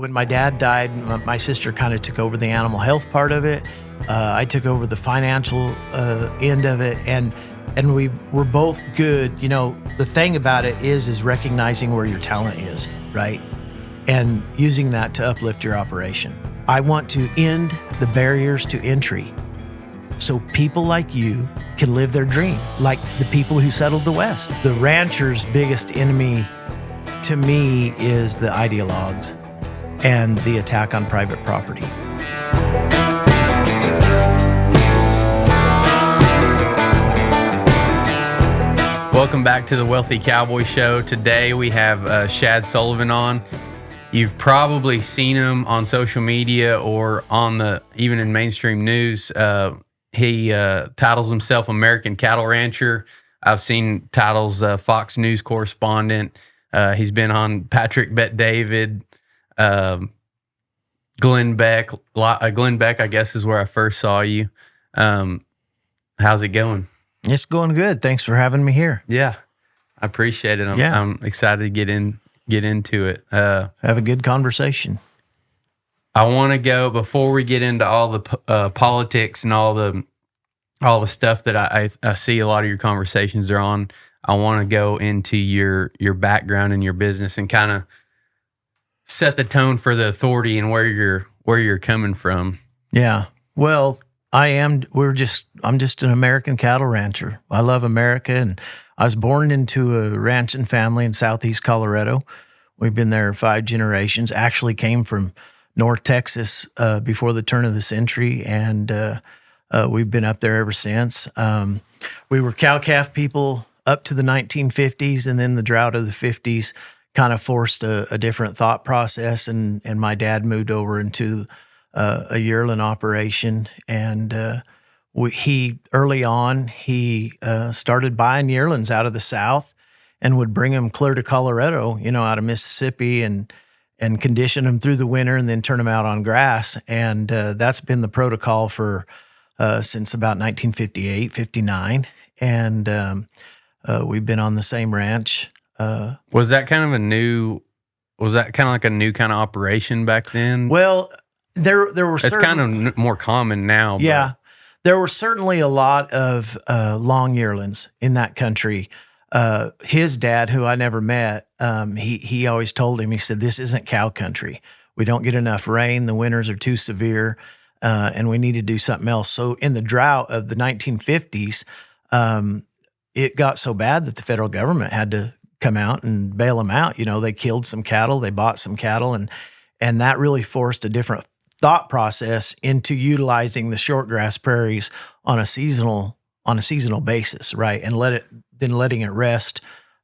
When my dad died, my sister kind of took over the animal health part of it. I took over the financial end of it, and we were both good. You know, the thing about it is recognizing where your talent is, right? And using that to uplift your operation. I want to end the barriers to entry so people like you can live their dream, like the people who settled the West. The rancher's biggest enemy to me is the ideologues and the attack on private property. Welcome back to the Wealthy Cowboy Show. Today we have Shad Sullivan on. You've probably seen him on social media or even in mainstream news. He titles himself American Cattle Rancher. I've seen titles Fox News correspondent. He's been on Patrick Bet-David. Glenn Beck, I guess, is where I first saw you. How's it going? It's going good. Thanks for having me here. Yeah, I appreciate it. I'm excited to get into it. Have a good conversation. I want to go before we get into all the politics and all the stuff that I see a lot of your conversations are on. I want to go into your background and your business and kind of set the tone for the authority and where you're coming from. Yeah. Well, I'm just an American cattle rancher. I love America, and I was born into a ranching family in Southeast Colorado. We've been there 5 generations. Actually came from North Texas before the turn of the century, and we've been up there ever since. We were cow-calf people up to the 1950s, and then the drought of the 50s kind of forced a different thought process, and my dad moved over into a yearling operation, and he started buying yearlings out of the South and would bring them clear to Colorado, out of Mississippi, and condition them through the winter and then turn them out on grass. And that's been the protocol for since about 1958, 59. And we've been on the same ranch. Was that kind of like a new kind of operation back then? Well, there were. It's kind of more common now. Yeah, there were certainly a lot of long yearlings in that country. His dad, who I never met, he always told him, he said, "This isn't cow country. We don't get enough rain. The winters are too severe, and we need to do something else." So in the drought of the 1950s, it got so bad that the federal government had to come out and bail them out. They killed some cattle, they bought some cattle, and that really forced a different thought process into utilizing the shortgrass prairies on a seasonal basis, right? And letting it rest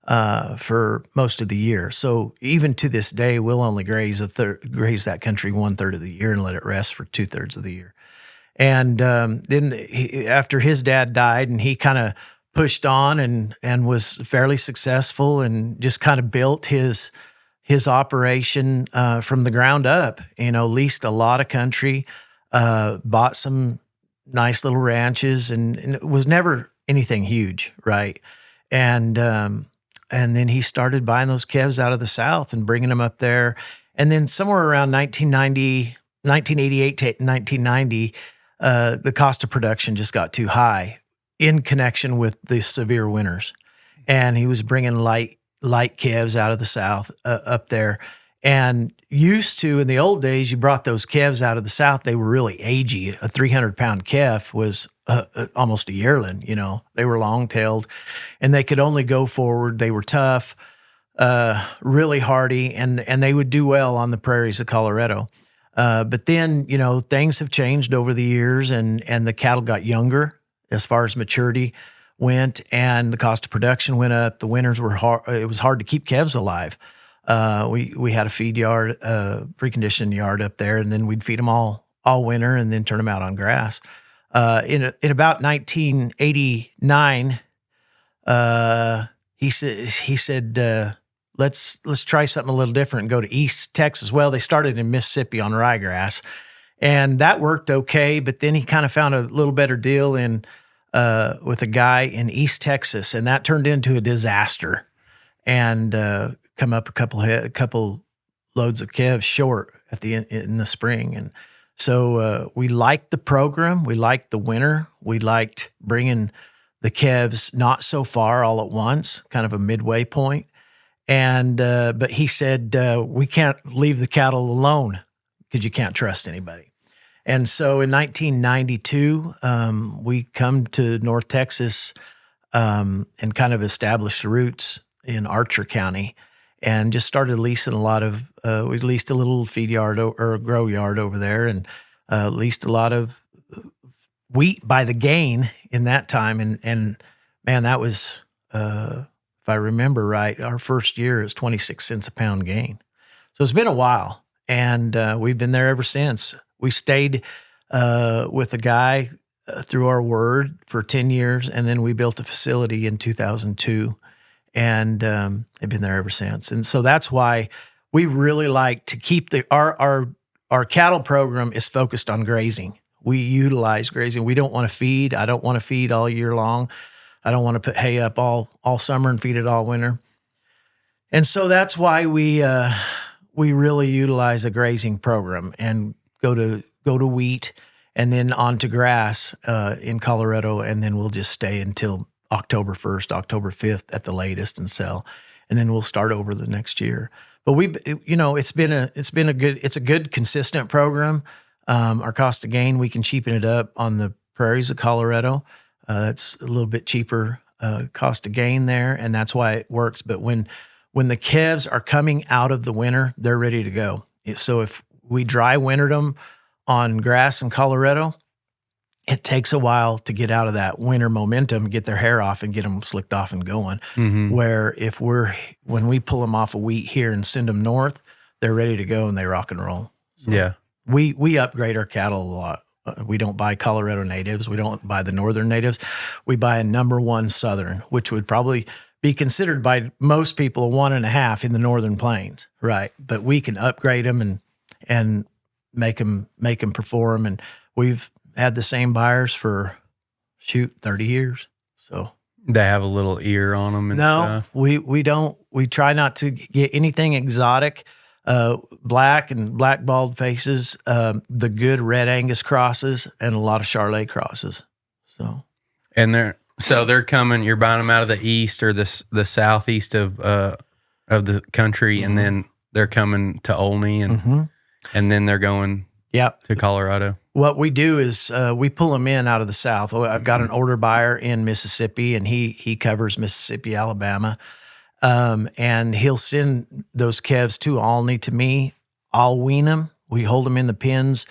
for most of the year. So even to this day, we'll only graze that country 1/3 of the year and let it rest for 2/3 of the year. And then after his dad died, and he kind of pushed on and was fairly successful and just kind of built his operation from the ground up, leased a lot of country, bought some nice little ranches, and it was never anything huge, right? And then he started buying those calves out of the South and bringing them up there. And then somewhere around 1988 to 1990, the cost of production just got too high in connection with the severe winters. And he was bringing light calves out of the South up there. And used to, in the old days, you brought those calves out of the South, they were really agey. A 300-pound calf was almost a yearling, They were long-tailed, and they could only go forward. They were tough, really hardy, and they would do well on the prairies of Colorado. But then, things have changed over the years, and the cattle got younger as far as maturity went, and the cost of production went up. The winters were hard. It was hard to keep calves alive. We had a feed yard, preconditioned yard up there, and then we'd feed them all winter and then turn them out on grass. In about 1989, he said, let's try something a little different and go to East Texas. Well, they started in Mississippi on ryegrass, and that worked okay. But then he kind of found a little better deal with a guy in East Texas, and that turned into a disaster. And come up a couple loads of calves short. at the in the spring. And so we liked the program. We liked the winter. We liked bringing the calves not so far all at once, kind of a midway point. And but he said we can't leave the cattle alone because you can't trust anybody. And so in 1992, we come to North Texas and kind of established roots in Archer County, and just started leasing a lot of. We leased a little feed yard or a grow yard over there, and leased a lot of wheat by the gain in that time. And man, that was, if I remember right, our first year is 26 cents a pound gain. So it's been a while, and we've been there ever since. We stayed with a guy through our word for 10 years, and then we built a facility in 2002, and have been there ever since. And so that's why we really like to keep our cattle program is focused on grazing. We utilize grazing. We don't want to feed. I don't want to feed all year long. I don't want to put hay up all summer and feed it all winter. And so that's why we really utilize a grazing program and go to wheat and then on to grass in Colorado, and then we'll just stay until October 1st, October 5th at the latest and sell, and then we'll start over the next year. But it's a good consistent program. Our cost of gain, we can cheapen it up on the prairies of Colorado. It's a little bit cheaper cost of gain there, and that's why it works. But when the calves are coming out of the winter, they're ready to go. So if we dry wintered them on grass in Colorado, it takes a while to get out of that winter momentum, get their hair off and get them slicked off and going. Mm-hmm. Where when we pull them off of wheat here and send them north, they're ready to go and they rock and roll. So yeah. We upgrade our cattle a lot. We don't buy Colorado natives. We don't buy the northern natives. We buy a number one southern, which would probably be considered by most people a 1.5 in the northern plains, right? But we can upgrade them and make them perform. And we've had the same buyers for 30 years. So they have a little ear on them and stuff. We don't. We try not to get anything exotic. Black and black bald faces, the good red Angus crosses, and a lot of Charolais crosses. So, and they're coming. You're buying them out of the east or the southeast of the country, mm-hmm. and then they're coming to Olney, and then they're going to Colorado. What we do is we pull them in out of the south. I've got an order buyer in Mississippi, and he covers Mississippi, Alabama. And he'll send those calves to Olney to me. I'll wean them. We hold them in the pens.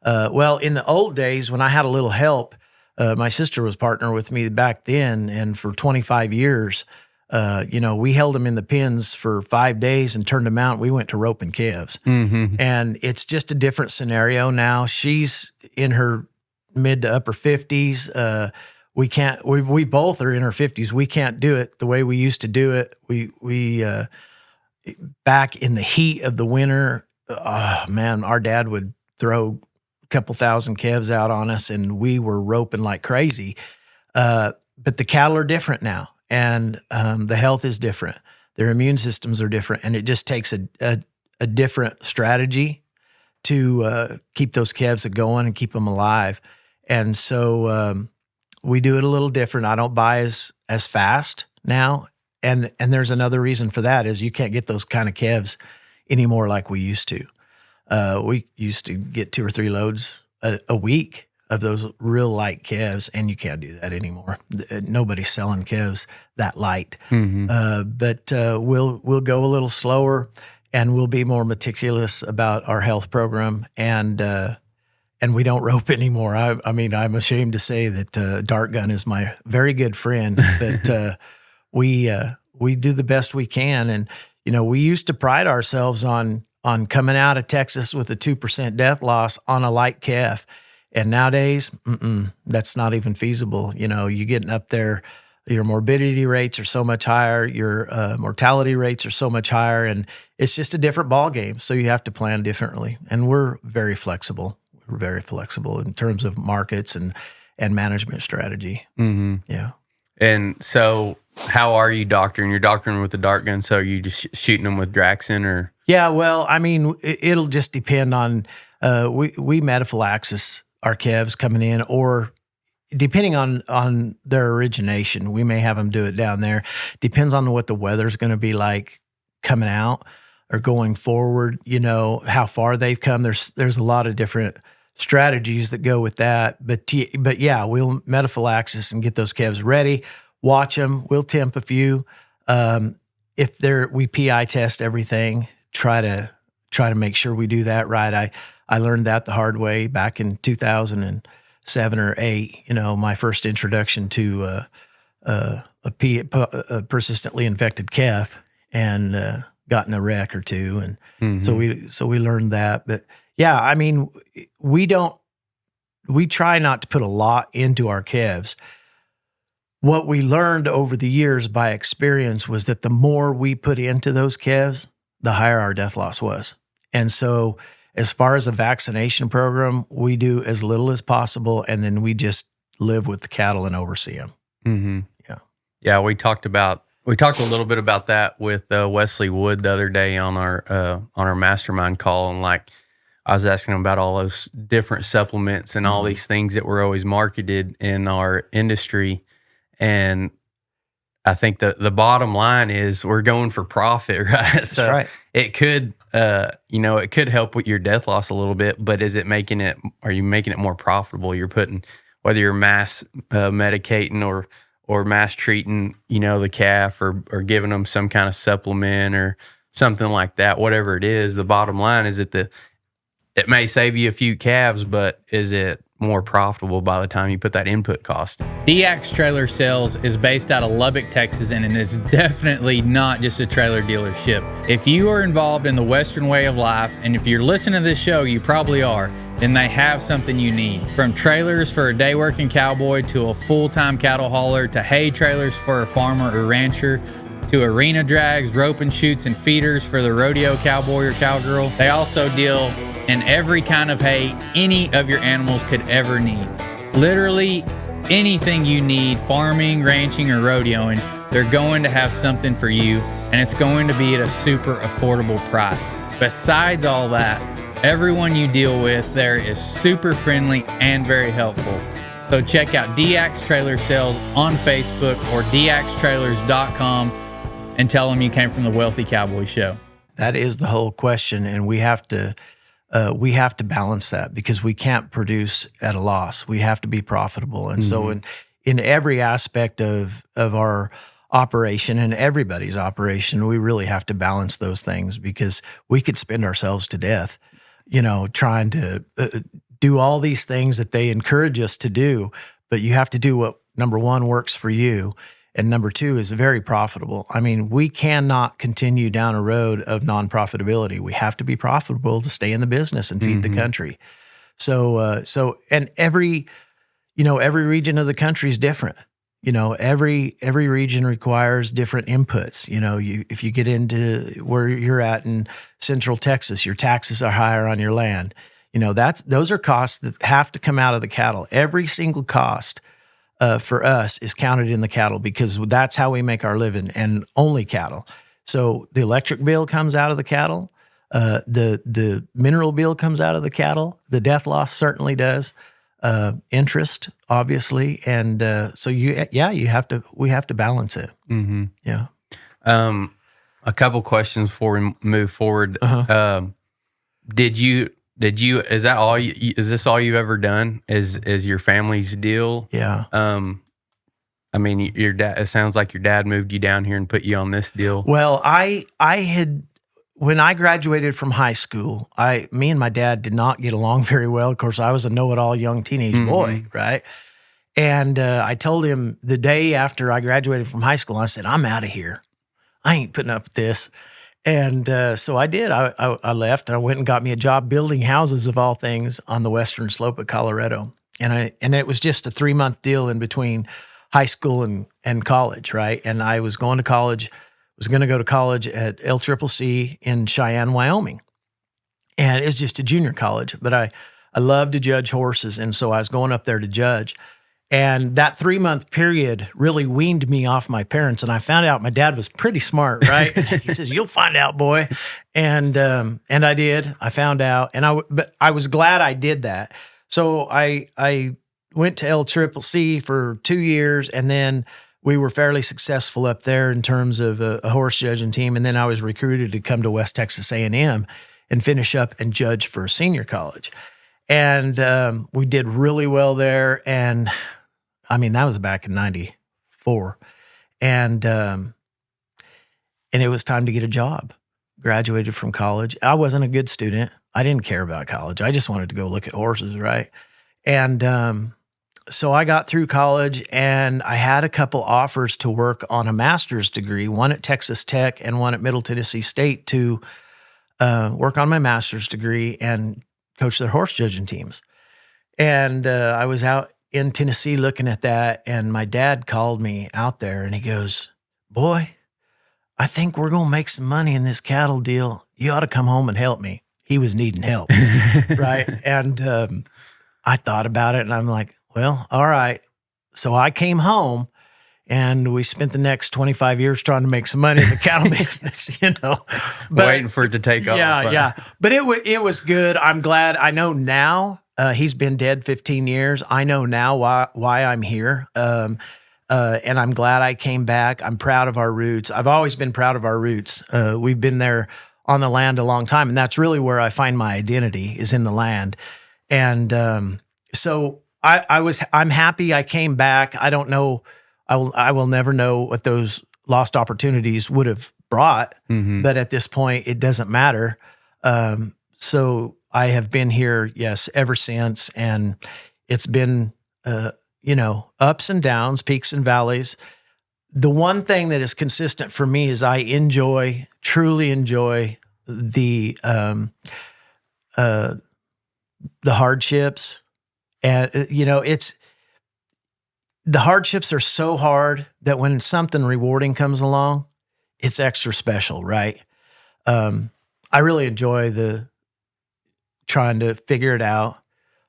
In the old days when I had a little help, my sister was partner with me back then. And for 25 years, we held them in the pens for 5 days and turned them out. We went to roping calves. Mm-hmm. And it's just a different scenario now. She's in her mid to upper 50s. We both are in our 50s. We can't do it the way we used to do it. We back in the heat of the winter, our dad would throw a couple thousand calves out on us, and we were roping like crazy. But the cattle are different now, and the health is different. Their immune systems are different, and it just takes a different strategy to keep those calves going and keep them alive. And so we do it a little different. I don't buy as fast now. And there's another reason for that is you can't get those kind of calves anymore like we used to. We used to get 2 or 3 loads a week of those real light calves, and you can't do that anymore. Nobody's selling calves that light. Mm-hmm. But we'll go a little slower, and we'll be more meticulous about our health program, and we don't rope anymore. I mean, I'm ashamed to say that Dart Gun is my very good friend, but we do the best we can. And, we used to pride ourselves on coming out of Texas with a 2% death loss on a light calf. And nowadays, that's not even feasible. You're getting up there, your morbidity rates are so much higher, your mortality rates are so much higher, and it's just a different ball game. So you have to plan differently. And we're very flexible. We're very flexible in terms of markets and management strategy. Mm-hmm. Yeah. And so how are you doctoring? You're doctoring with the dart gun, so are you just shooting them with Draxon or? Yeah, well, I mean, it'll just depend on we metaphylaxis our calves coming in, or depending on their origination, we may have them do it down there. Depends on what the weather's going to be like coming out or going forward. You know how far they've come. There's a lot of different strategies that go with that. But yeah, we'll metaphylaxis and get those calves ready. Watch them. We'll temp a few. If we PI test everything. Try to make sure we do that right. I learned that the hard way back in 2007 or 8. You know, my first introduction to a persistently infected calf, and got in a wreck or two, and so we learned that. But yeah, I mean, we try not to put a lot into our calves. What we learned over the years by experience was that the more we put into those calves, the higher our death loss was. And so as far as a vaccination program, we do as little as possible, and then we just live with the cattle and oversee them. Mm-hmm. Yeah. Yeah, we talked a little bit about that with Wesley Wood the other day on our mastermind call, and like I was asking him about all those different supplements and all these things that were always marketed in our industry. And I think the bottom line is we're going for profit, right? So right. It could, it could help with your death loss a little bit, but are you making it more profitable? You're putting, whether you're mass medicating or mass treating, the calf or giving them some kind of supplement or something like that, whatever it is, the bottom line is that it may save you a few calves, but is it more profitable by the time you put that input cost in? DX Trailer Sales is based out of Lubbock, Texas, and it is definitely not just a trailer dealership. If you are involved in the Western way of life, and if you're listening to this show, you probably are, then they have something you need. From trailers for a day working cowboy to a full-time cattle hauler to hay trailers for a farmer or rancher, to arena drags, rope and chutes, and feeders for the rodeo cowboy or cowgirl. They also deal in every kind of hay any of your animals could ever need. Literally anything you need, farming, ranching, or rodeoing, they're going to have something for you, and it's going to be at a super affordable price. Besides all that, everyone you deal with there is super friendly and very helpful. So check out DX Trailer Sales on Facebook or dxtrailers.com and tell them you came from the Wealthy Cowboy Show. That is the whole question, and we have to balance that because we can't produce at a loss. We have to be profitable, and so in every aspect of our operation and everybody's operation, we really have to balance those things because we could spend ourselves to death, trying to do all these things that they encourage us to do. But you have to do what, number one, works for you. And number two is very profitable. I mean, we cannot continue down a road of non-profitability. We have to be profitable to stay in the business and feed the country. So and every region of the country is different. Every region requires different inputs. If you get into where you're at in Central Texas, your taxes are higher on your land. Those are costs that have to come out of the cattle. Every single cost for us is counted in the cattle because that's how we make our living, and only cattle. So the electric bill comes out of the cattle. The mineral bill comes out of the cattle. The death loss certainly does. Interest, obviously. And so we have to balance it. Mm-hmm. Yeah. A couple questions before we move forward. Is that all is this all you've ever done? Is your family's deal? Yeah. I mean, your dad, it sounds like your dad moved you down here and put you on this deal. Well, I had, when I graduated from high school, me and my dad did not get along very well. Of course, I was a know-it-all young teenage boy, right? And I told him the day after I graduated from high school, I said, I'm out of here. I ain't putting up with this. And so I did. I left and I went and got me a job building houses, of all things, on the western slope of Colorado. And it was just a 3-month deal in between high school and college, right? And I was going to college, was going to go to college at LCCC in Cheyenne, Wyoming. And it was just a junior college, but I love to judge horses. And so I was going up there to judge. And that 3-month period really weaned me off my parents. And I found out my dad was pretty smart, right? He says, "You'll find out, boy." And I did. I found out, but I was glad I did that. So I went to LCCC for 2 years, and then we were fairly successful up there in terms of a horse judging team. And then I was recruited to come to West Texas A&M and finish up and judge for a senior college. And we did really well there. And I mean, that was back in 94. And it was time to get a job. Graduated from college. I wasn't a good student. I didn't care about college. I just wanted to go look at horses, right? And so I got through college, and I had a couple offers to work on a master's degree, one at Texas Tech and one at Middle Tennessee State, to work on my master's degree and coach their horse judging teams. And I was out in Tennessee looking at that, and my dad called me out there, and he goes, "Boy, I think we're going to make some money in this cattle deal. You ought to come home and help me." He was needing help, right? And I thought about it, and I'm like, well, all right. So I came home, and we spent the next 25 years trying to make some money in the cattle business, But, waiting for it to take off. Yeah. But it was good. I'm glad. I know now. He's been dead 15 years. I know now why I'm here. And I'm glad I came back. I'm proud of our roots. I've always been proud of our roots. We've been there on the land a long time, and that's really where I find my identity, is in the land. And so I'm happy I came back. I don't know. I will never know what those lost opportunities would have brought, but at this point, it doesn't matter. So I have been here, yes, ever since, and it's been, ups and downs, peaks and valleys. The one thing that is consistent for me is I truly enjoy the hardships. And, the hardships are so hard that when something rewarding comes along, it's extra special, right? I really enjoy trying to figure it out.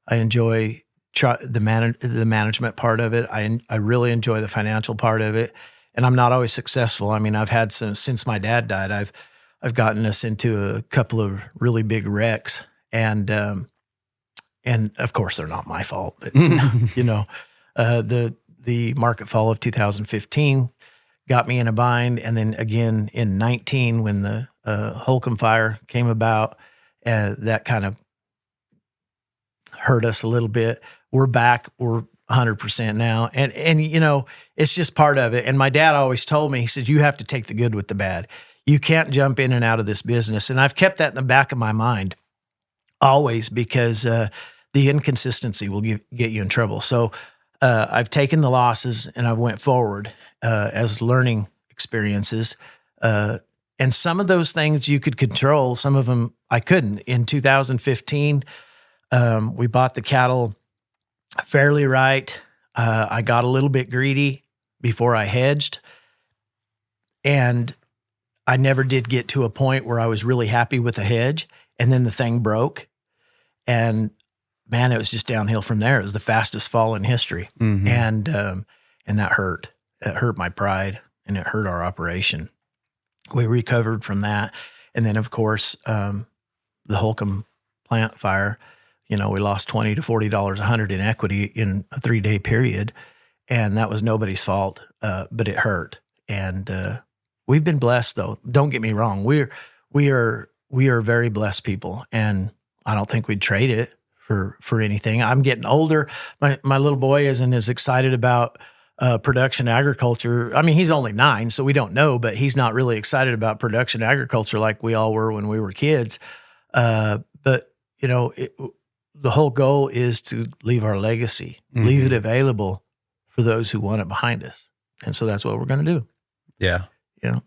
I enjoy the management part of it. I really enjoy the financial part of it, and I'm not always successful. I mean, I've had since my dad died, I've gotten us into a couple of really big wrecks, and of course they're not my fault, but the market fall of 2015 got me in a bind, and then again in 19 when the Holcomb fire came about, that kind of hurt us a little bit. We're back. We're 100% now. And it's just part of it. And my dad always told me, he says, "You have to take the good with the bad. You can't jump in and out of this business." And I've kept that in the back of my mind always, because the inconsistency will get you in trouble. So I've taken the losses and I went forward as learning experiences. And some of those things you could control, some of them I couldn't. In 2015, we bought the cattle fairly right. I got a little bit greedy before I hedged, and I never did get to a point where I was really happy with the hedge. And then the thing broke, and man, it was just downhill from there. It was the fastest fall in history. And that hurt. It hurt my pride, and it hurt our operation. We recovered from that. And then of course, the Holcomb plant fire, we lost $20 to $40 a hundred in equity in a 3-day period. And that was nobody's fault. But it hurt. And we've been blessed though. Don't get me wrong. We are very blessed people, and I don't think we'd trade it for anything. I'm getting older. My little boy isn't as excited about production agriculture. I mean, he's only 9, so we don't know, but he's not really excited about production agriculture like we all were when we were kids. But the whole goal is to leave our legacy, leave it available for those who want it behind us. And so that's what we're going to do. Yeah. Yeah.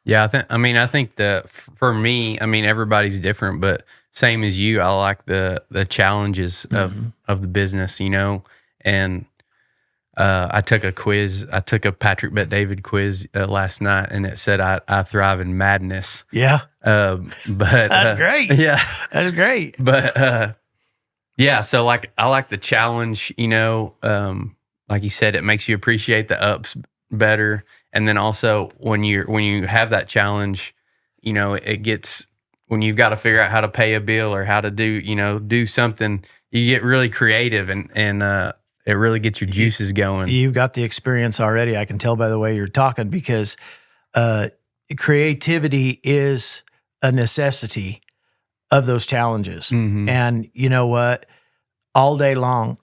Yeah. I think for me, everybody's different, but same as you, I like the challenges of the business, and I took a quiz. I took a Patrick Bet-David quiz last night, and it said I thrive in madness. Yeah. But that's great. Yeah. That's great. But yeah, so I like the challenge, like you said, it makes you appreciate the ups better. And then also when you have that challenge, it gets, when you've got to figure out how to pay a bill or how to do something, you get really creative and it really gets your juices going. You've got the experience already. I can tell by the way you're talking, because creativity is a necessity of those challenges. Mm-hmm. And you know what? All day long,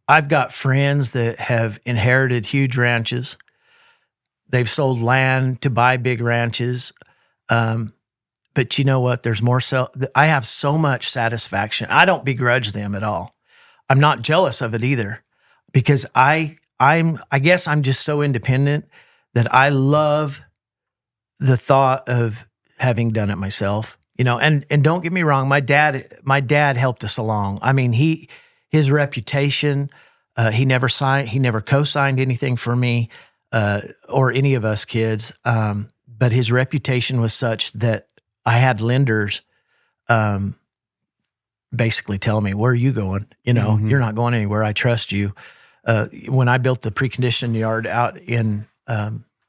I've got friends that have inherited huge ranches. They've sold land to buy big ranches. But you know what? There's more. I have so much satisfaction. I don't begrudge them at all. I'm not jealous of it either, because I guess I'm just so independent that I love the thought of having done it myself. And don't get me wrong, my dad helped us along. I mean, his reputation, he never co-signed anything for me or any of us kids. But his reputation was such that I had lenders basically tell me, "Where are you going? Mm-hmm. You're not going anywhere. I trust you." When I built the precondition yard out in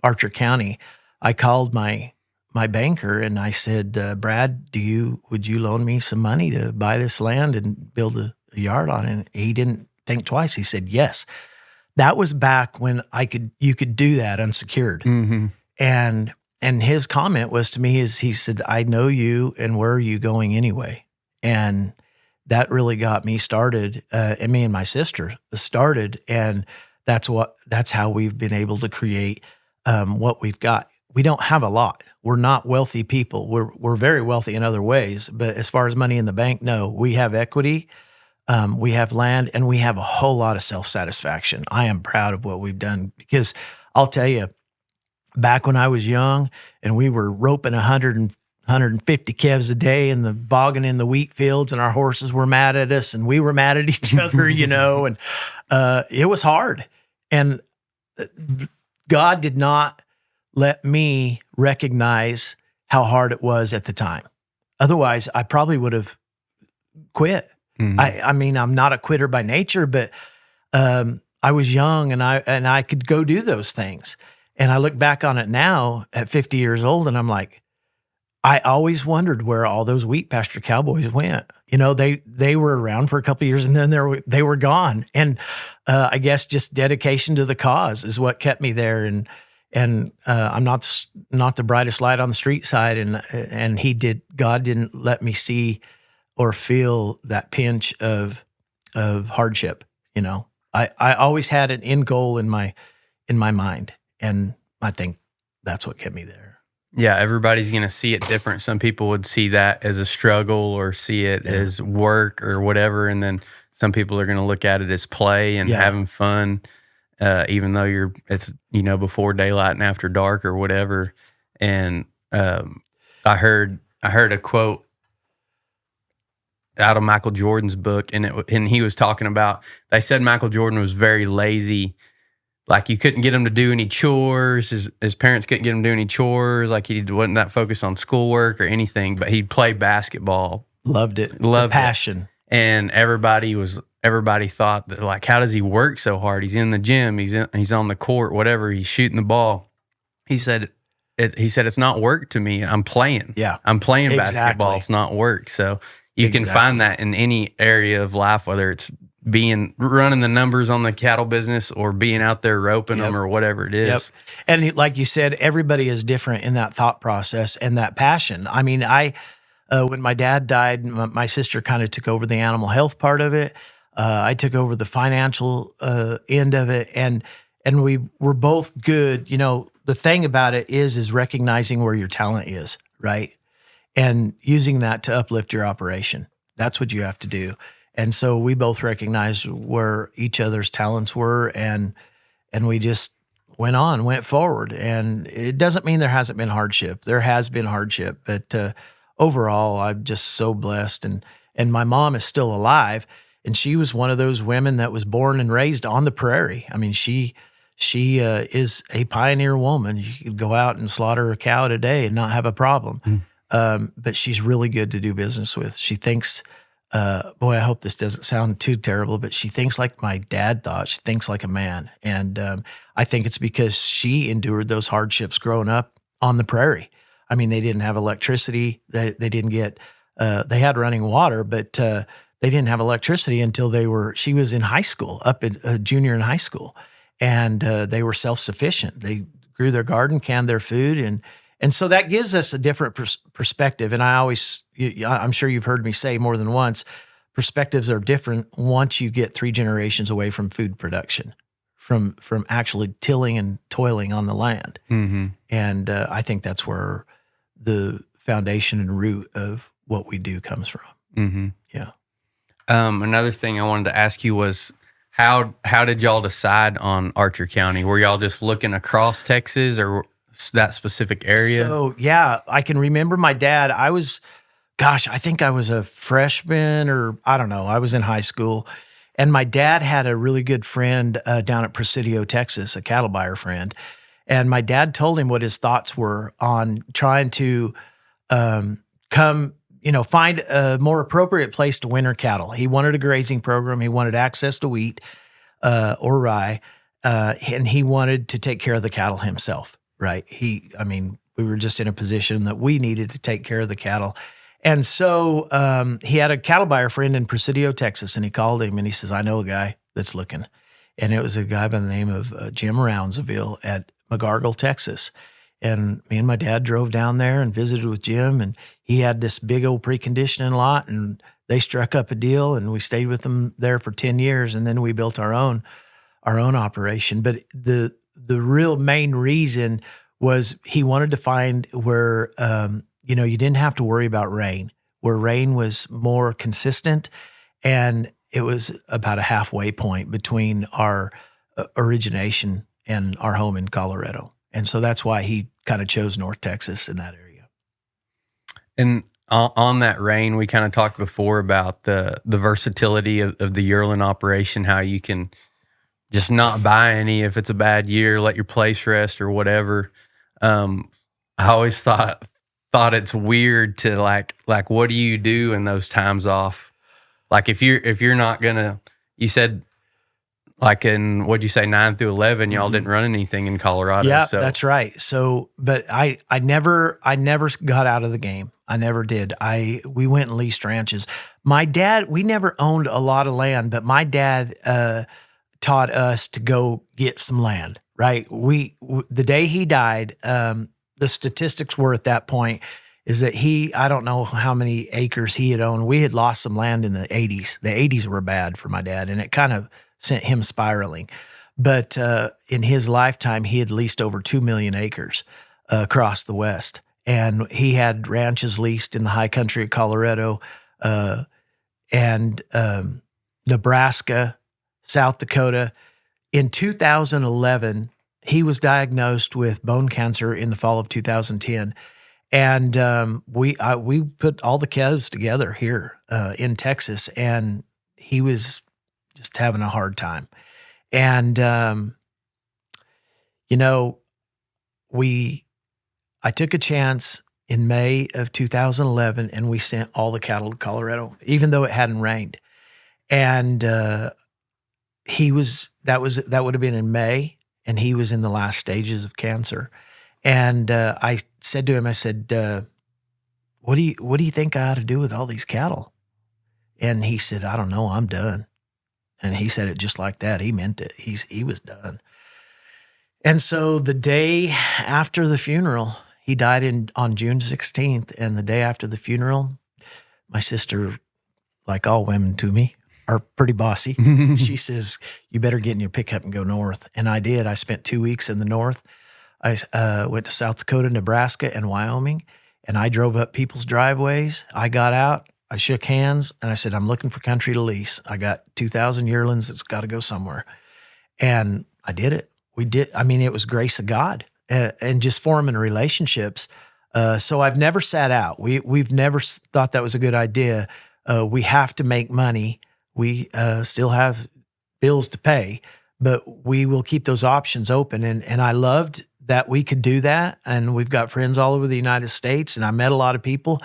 Archer County, I called my banker and I said, "Brad, would you loan me some money to buy this land and build a yard on it?" And he didn't think twice. He said, "Yes." That was back when you could do that unsecured. Mm-hmm. And his comment was to me he said, "I know you, and where are you going anyway?" And that really got me started, and me and my sister started, and that's how we've been able to create what we've got. We don't have a lot. We're not wealthy people. We're very wealthy in other ways, but as far as money in the bank, no. We have equity, we have land, and we have a whole lot of self-satisfaction. I am proud of what we've done, because I'll tell you, back when I was young and we were roping 150 calves a day and the bogging in the wheat fields, and our horses were mad at us and we were mad at each other, and it was hard. And God did not let me recognize how hard it was at the time. Otherwise, I probably would have quit. Mm-hmm. I mean, I'm not a quitter by nature, but I was young and I could go do those things. And I look back on it now at 50 years old, and I'm like, I always wondered where all those wheat pasture cowboys went. They were around for a couple of years and then they were gone. And I guess just dedication to the cause is what kept me there. And I'm not the brightest light on the street side. And God didn't let me see or feel that pinch of hardship. I always had an end goal in my mind. And I think that's what kept me there. Yeah, everybody's going to see it different. Some people would see that as a struggle or see it as work or whatever. And then some people are going to look at it as play and having fun, even though it's before daylight and after dark or whatever. And I heard a quote out of Michael Jordan's book, and he was talking about, they said Michael Jordan was very lazy. Like, you couldn't get him to do any chores. His parents couldn't get him to do any chores. Like, he wasn't that focused on schoolwork or anything, but he'd play basketball. Loved it. Loved the passion. It. And everybody thought that, like, how does he work so hard? He's in the gym. He's on the court, whatever. He's shooting the ball. He said, it's not work to me. I'm playing. Yeah. I'm playing basketball. It's not work. So you can find that in any area of life, whether it's running the numbers on the cattle business or being out there roping them or whatever it is. Yep. And like you said, everybody is different in that thought process and that passion. I mean, when my dad died, my sister kind of took over the animal health part of it. I took over the financial end of it, and we were both good. The thing about it is recognizing where your talent is, right? And using that to uplift your operation. That's what you have to do. And so we both recognized where each other's talents were, and we just went forward. And it doesn't mean there hasn't been hardship. There has been hardship, but overall, I'm just so blessed. And my mom is still alive, and she was one of those women that was born and raised on the prairie. I mean, she is a pioneer woman. She could go out and slaughter a cow a day and not have a problem. But she's really good to do business with. She thinks boy, I hope this doesn't sound too terrible, but she thinks like my dad thought. She thinks like a man. And I think it's because she endured those hardships growing up on the prairie. I mean, they didn't have electricity. They didn't get, they had running water, but they didn't have electricity until she was in high school, up at junior in high school. And they were self-sufficient. They grew their garden, canned their food, and so that gives us a different perspective. And I'm sure you've heard me say more than once, perspectives are different once you get 3 generations away from food production, from actually tilling and toiling on the land. Mm-hmm. And I think that's where the foundation and root of what we do comes from. Mm-hmm. Yeah. Another thing I wanted to ask you was, how did y'all decide on Archer County? Were y'all just looking across Texas or that specific area? So, yeah, I can remember my dad. I think I was a freshman, or I don't know. I was in high school, and my dad had a really good friend down at Presidio, Texas, a cattle buyer friend. And my dad told him what his thoughts were on trying to find a more appropriate place to winter cattle. He wanted a grazing program. He wanted access to wheat or rye, and he wanted to take care of the cattle himself. Right. We were just in a position that we needed to take care of the cattle. And so he had a cattle buyer friend in Presidio, Texas, and he called him and he says, I know a guy that's looking. And it was a guy by the name of Jim Rounsaville at McGargle, Texas. And me and my dad drove down there and visited with Jim, and he had this big old preconditioning lot, and they struck up a deal, and we stayed with them there for 10 years. And then we built our own operation. But the real main reason was he wanted to find where, you didn't have to worry about rain, where rain was more consistent. And it was about a halfway point between our origination and our home in Colorado. And so that's why he kind of chose North Texas in that area. And on that rain, we kind of talked before about the versatility of the yearling operation, how you can just not buy any if it's a bad year, let your place rest or whatever. I always thought it's weird to like what do you do in those times off? Like if you're not gonna, you said like in, what'd you say, 9 through 11, y'all didn't run anything in Colorado. Yeah, so. That's right. So, but I never got out of the game. I never did. We went and leased ranches. My dad, we never owned a lot of land, but my dad, taught us to go get some land, right? The day he died, the statistics were at that point is that I don't know how many acres he had owned. We had lost some land in the 80s. The 80s were bad for my dad, and it kind of sent him spiraling. But in his lifetime, he had leased over 2 million acres across the West. And he had ranches leased in the high country of Colorado and Nebraska, South Dakota. In 2011, he was diagnosed with bone cancer in the fall of 2010. And we put all the calves together here in Texas, and he was just having a hard time. And, I took a chance in May of 2011, and we sent all the cattle to Colorado, even though it hadn't rained. And that would have been in May, and he was in the last stages of cancer. And I said to him, I said, what do you think I ought to do with all these cattle? And he said, I don't know, I'm done. And he said it just like that. He meant it. He was done. And so the day after the funeral, he died on June 16th. And the day after the funeral, my sister, like all women to me, are pretty bossy. She says, you better get in your pickup and go north. And I did. I spent 2 weeks in the north. I went to South Dakota, Nebraska, and Wyoming, and I drove up people's driveways. I got out, I shook hands, and I said, I'm looking for country to lease. I got 2,000 yearlings that's got to go somewhere. And I did it. We did. I mean, it was grace of God and just forming relationships. So I've never sat out. We've never thought that was a good idea. We have to make money. We still have bills to pay, but we will keep those options open. And I loved that we could do that. And we've got friends all over the United States, and I met a lot of people.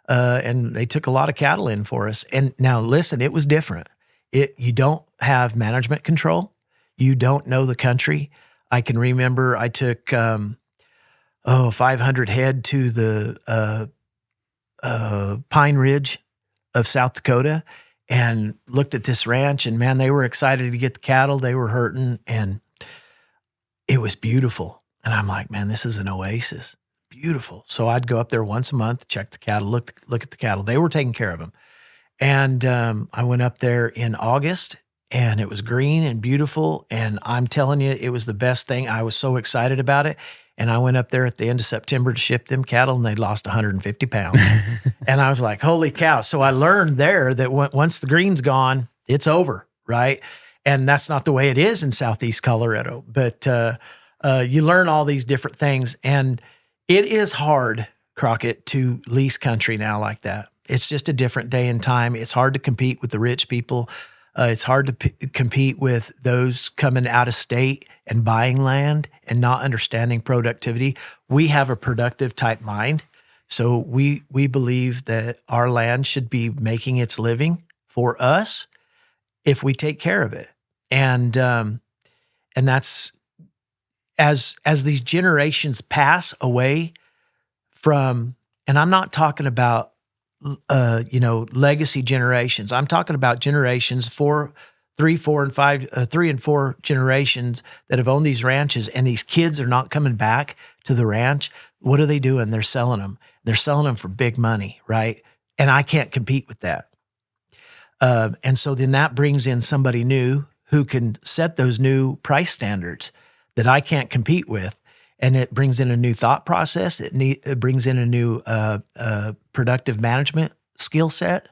and they took a lot of cattle in for us. And now listen, it was different. You don't have management control. You don't know the country. I can remember I took 500 head to the Pine Ridge of South Dakota and looked at this ranch, and man, they were excited to get the cattle. They were hurting, and it was beautiful. And I'm like, man, this is an oasis. Beautiful. So I'd go up there once a month, check the cattle, look at the cattle. They were taking care of them. And I went up there in August, and it was green and beautiful. And I'm telling you, it was the best thing. I was so excited about it. And I went up there at the end of September to ship them cattle, and they lost 150 pounds. And I was like, holy cow. So I learned there that once the green's gone, it's over, right? And that's not the way it is in Southeast Colorado. But you learn all these different things. And it is hard, Crockett, to lease country now like that. It's just a different day and time. It's hard to compete with the rich people. It's hard to compete with those coming out of state and buying land and not understanding productivity. We have a productive type mind. So we believe that our land should be making its living for us if we take care of it. And that's as these generations pass away from, and I'm not talking about legacy generations. I'm talking about generations, 3 and 4 generations that have owned these ranches, and these kids are not coming back to the ranch. What are they doing? They're selling them. They're selling them for big money, right? And I can't compete with that. And so then that brings in somebody new who can set those new price standards that I can't compete with. And it brings in a new thought process. It brings in a new productive management skill set.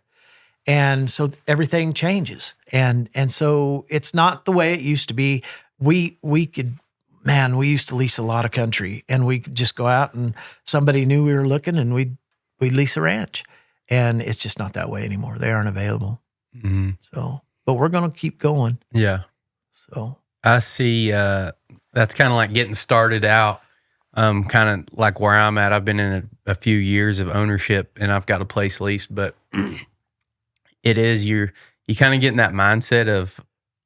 And so everything changes. And so it's not the way it used to be. We used to lease a lot of country, and we could just go out and somebody knew we were looking, and we'd lease a ranch. And it's just not that way anymore. They aren't available. Mm-hmm. So, but we're going to keep going. Yeah. So I see, that's kind of like getting started out, kind of like where I'm at. I've been in a few years of ownership, and I've got a place leased, but it is, you kind of get in that mindset of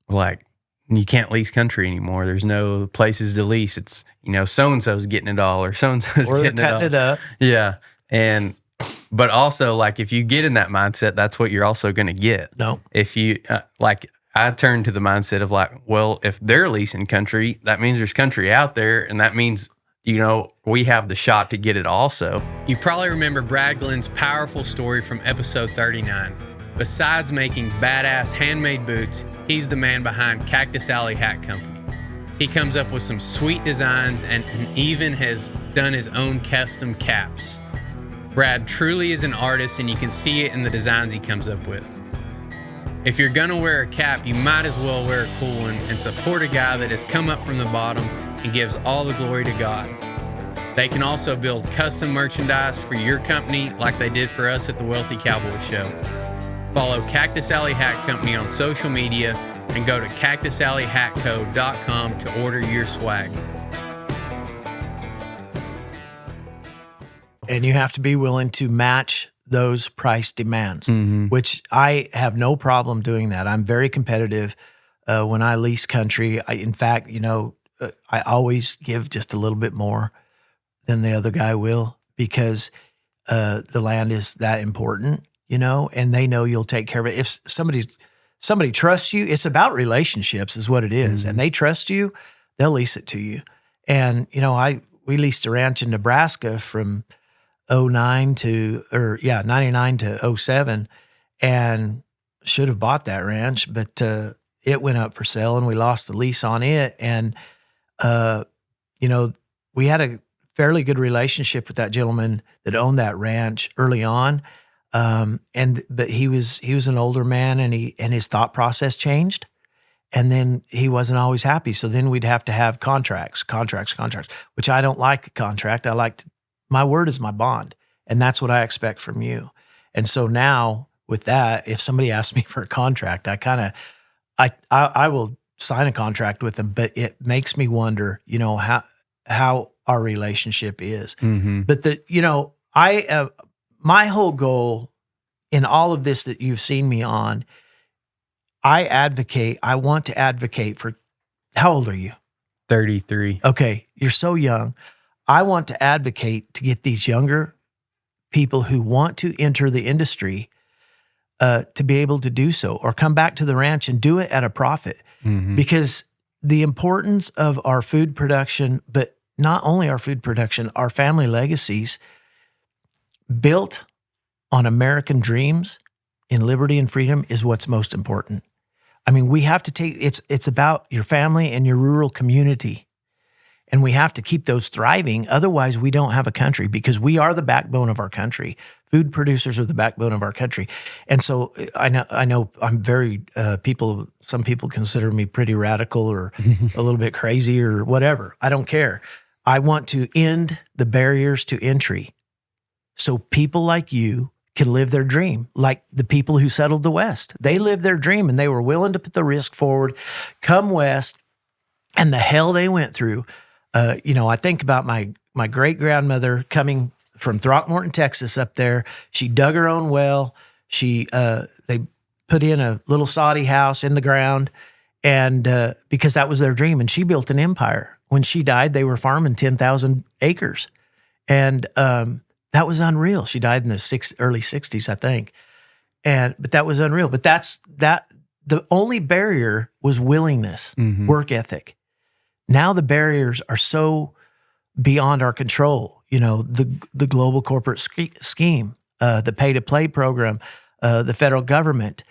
like, you can't lease country anymore. There's no places to lease. It's, so-and-so's getting it all, or so-and-so's getting it all. It up. Yeah. But also, like, if you get in that mindset, that's what you're also going to get. No. If you, I turn to the mindset of like, well, if they're leasing country, that means there's country out there, and that means, we have the shot to get it also. You probably remember Brad Glenn's powerful story from episode 39. Besides making badass handmade boots, he's the man behind Cactus Alley Hat Company. He comes up with some sweet designs and even has done his own custom caps. Brad truly is an artist, and you can see it in the designs he comes up with. If you're gonna wear a cap, you might as well wear a cool one and support a guy that has come up from the bottom and gives all the glory to God. They can also build custom merchandise for your company like they did for us at the Wealthy Cowboy Show. Follow Cactus Alley Hat Company on social media and go to cactusalleyhatco.com to order your swag. And you have to be willing to match those price demands, which I have no problem doing that. I'm very competitive when I lease country. In fact, I always give just a little bit more than the other guy will, because the land is that important, and they know you'll take care of it. If somebody trusts you, it's about relationships is what it is. And they trust you, they'll lease it to you. And, we leased a ranch in Nebraska from 99 to 07, and should have bought that ranch, but it went up for sale and we lost the lease on it. And, we had a fairly good relationship with that gentleman that owned that ranch early on. But he was an older man, and his thought process changed, and then he wasn't always happy. So then we'd have to have contracts, which I don't like a contract. My word is my bond, and that's what I expect from you. And so now with that, if somebody asks me for a contract, I will sign a contract with them, but it makes me wonder, how our relationship is. Mm-hmm. But my whole goal in all of this that you've seen me on, I want to advocate for, how old are you? 33. Okay, you're so young. I want to advocate to get these younger people who want to enter the industry to be able to do so, or come back to the ranch and do it at a profit. Because the importance of our food production, but not only our food production, our family legacies built on American dreams in liberty and freedom is what's most important. I mean, we have to take, it's about your family and your rural community. And we have to keep those thriving. Otherwise, we don't have a country, because we are the backbone of our country. Food producers are the backbone of our country. And so I know I'm very, some people consider me pretty radical or a little bit crazy or whatever. I don't care. I want to end the barriers to entry so people like you can live their dream, like the people who settled the West. They lived their dream and they were willing to put the risk forward, come West, and the hell they went through. I think about my great-grandmother coming from Throckmorton, Texas up there. She dug her own well. They put in a little soddy house in the ground, and because that was their dream, and she built an empire. When she died, they were farming 10,000 acres, and that was unreal. She died in the early 60s, I think, but that was unreal. But the only barrier was willingness, work ethic. Now the barriers are so beyond our control. The global corporate scheme, the pay-to-play program, the federal government,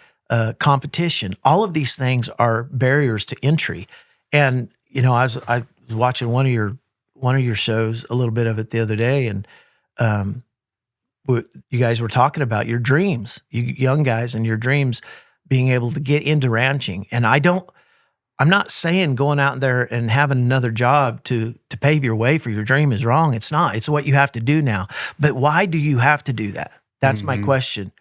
competition. All of these things are barriers to entry. And I was watching one of your shows, a little bit of it the other day, and you guys were talking about your dreams, you young guys, and your dreams being able to get into ranching. And I'm not saying going out there and having another job to pave your way for your dream is wrong. It's not. It's what you have to do now. But why do you have to do that? That's my question.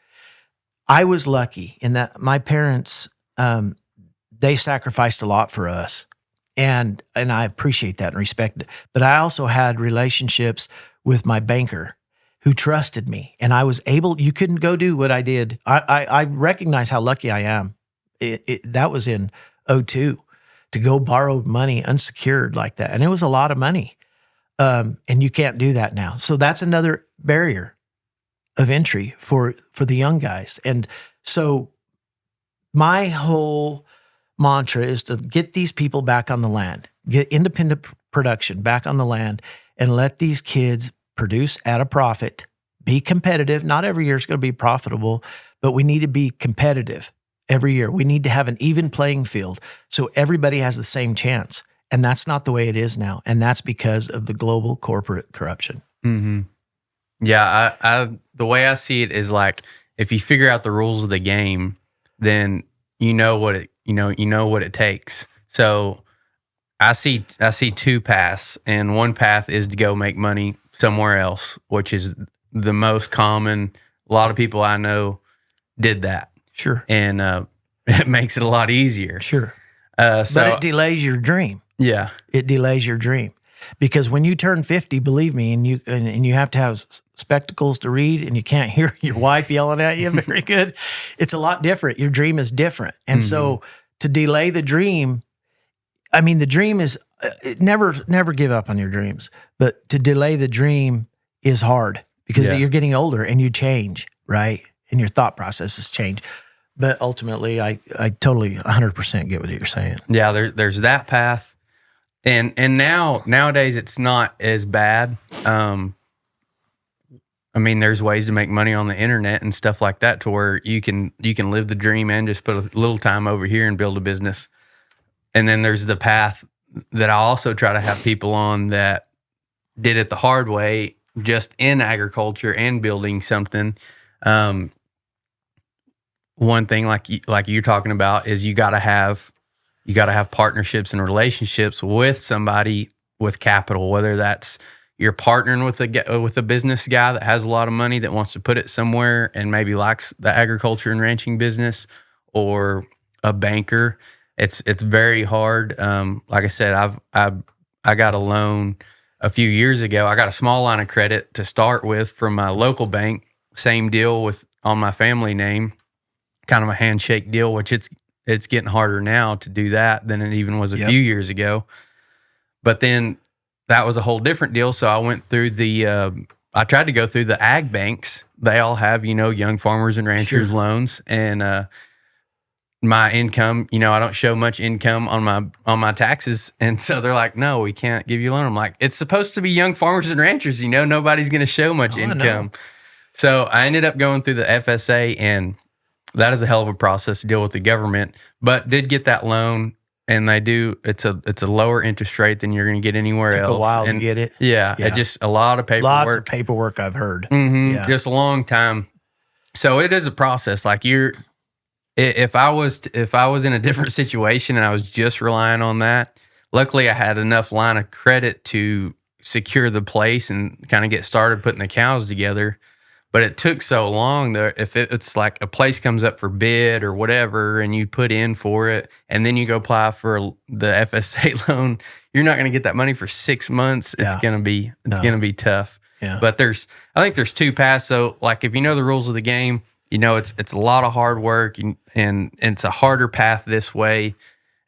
I was lucky in that my parents, they sacrificed a lot for us. And I appreciate that and respect it. But I also had relationships with my banker who trusted me. And I was able, you couldn't go do what I did. I recognize how lucky I am. That was in 2002. To go borrow money unsecured like that. And it was a lot of money. And you can't do that now. So that's another barrier of entry for the young guys. And so my whole mantra is to get these people back on the land, get independent production back on the land, and let these kids produce at a profit, be competitive. Not every year is going to be profitable, but we need to be competitive. Every year, we need to have an even playing field so everybody has the same chance. And that's not the way it is now. And that's because of the global corporate corruption. Yeah, I the way I see it is like, if you figure out the rules of the game, then you know what it takes. So I see two paths, and one path is to go make money somewhere else, which is the most common. A lot of people I know did that. Sure. And it makes it a lot easier. Sure. So but it delays your dream. Yeah. It delays your dream. Because when you turn 50, believe me, and you have to have spectacles to read, and you can't hear your wife yelling at you very good, it's a lot different. Your dream is different. And so to delay the dream, I mean, the dream is never give up on your dreams. But to delay the dream is hard because you're getting older and you change, right? And your thought processes change. But ultimately, I totally 100% get what you're saying. Yeah, there's that path, and nowadays it's not as bad. I mean, there's ways to make money on the internet and stuff like that, to where you can live the dream and just put a little time over here and build a business. And then there's the path that I also try to have people on that did it the hard way, just in agriculture and building something. One thing like you're talking about is you got to have partnerships and relationships with somebody with capital, whether that's you're partnering with a business guy that has a lot of money that wants to put it somewhere and maybe likes the agriculture and ranching business, or a banker. It's very hard. Like I said, I got a loan a few years ago. I got a small line of credit to start with from my local bank, same deal with on my family name, kind of a handshake deal, which it's getting harder now to do that than it even was a few years ago. But then that was a whole different deal. So I went through I tried to go through the ag banks. They all have, young farmers and ranchers loans, and my income, I don't show much income on my taxes. And so they're like, no, we can't give you a loan. I'm like, it's supposed to be young farmers and ranchers, nobody's going to show much income. So I ended up going through the FSA, and that is a hell of a process to deal with the government, but did get that loan. And it's a lower interest rate than you're going to get anywhere else. Took a while to get it. Yeah. It just a lot of paperwork. Lots of paperwork, I've heard. Mm-hmm, just a long time. So it is a process. Like if I was in a different situation and I was just relying on that, luckily I had enough line of credit to secure the place and kind of get started putting the cows together. But it took so long that if it's like a place comes up for bid or whatever, and you put in for it, and then you go apply for the FSA loan, you're not going to get that money for 6 months. It's going to be tough. Yeah. But I think there's two paths. So like if you know the rules of the game, it's a lot of hard work, and it's a harder path this way.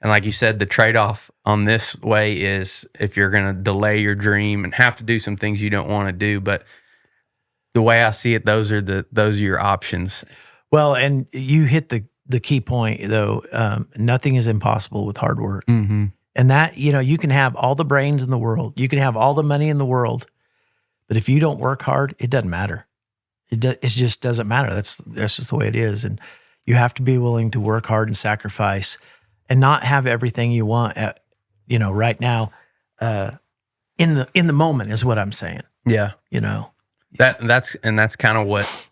And like you said, the trade-off on this way is if you're going to delay your dream and have to do some things you don't want to do, but the way I see it, those are your options. Well, and you hit the key point though. Nothing is impossible with hard work. Mm-hmm. And that, you can have all the brains in the world, you can have all the money in the world, but if you don't work hard, it doesn't matter. It just doesn't matter. That's just the way it is. And you have to be willing to work hard and sacrifice, and not have everything you want at, right now, in the moment is what I'm saying. Yeah. That's kind of what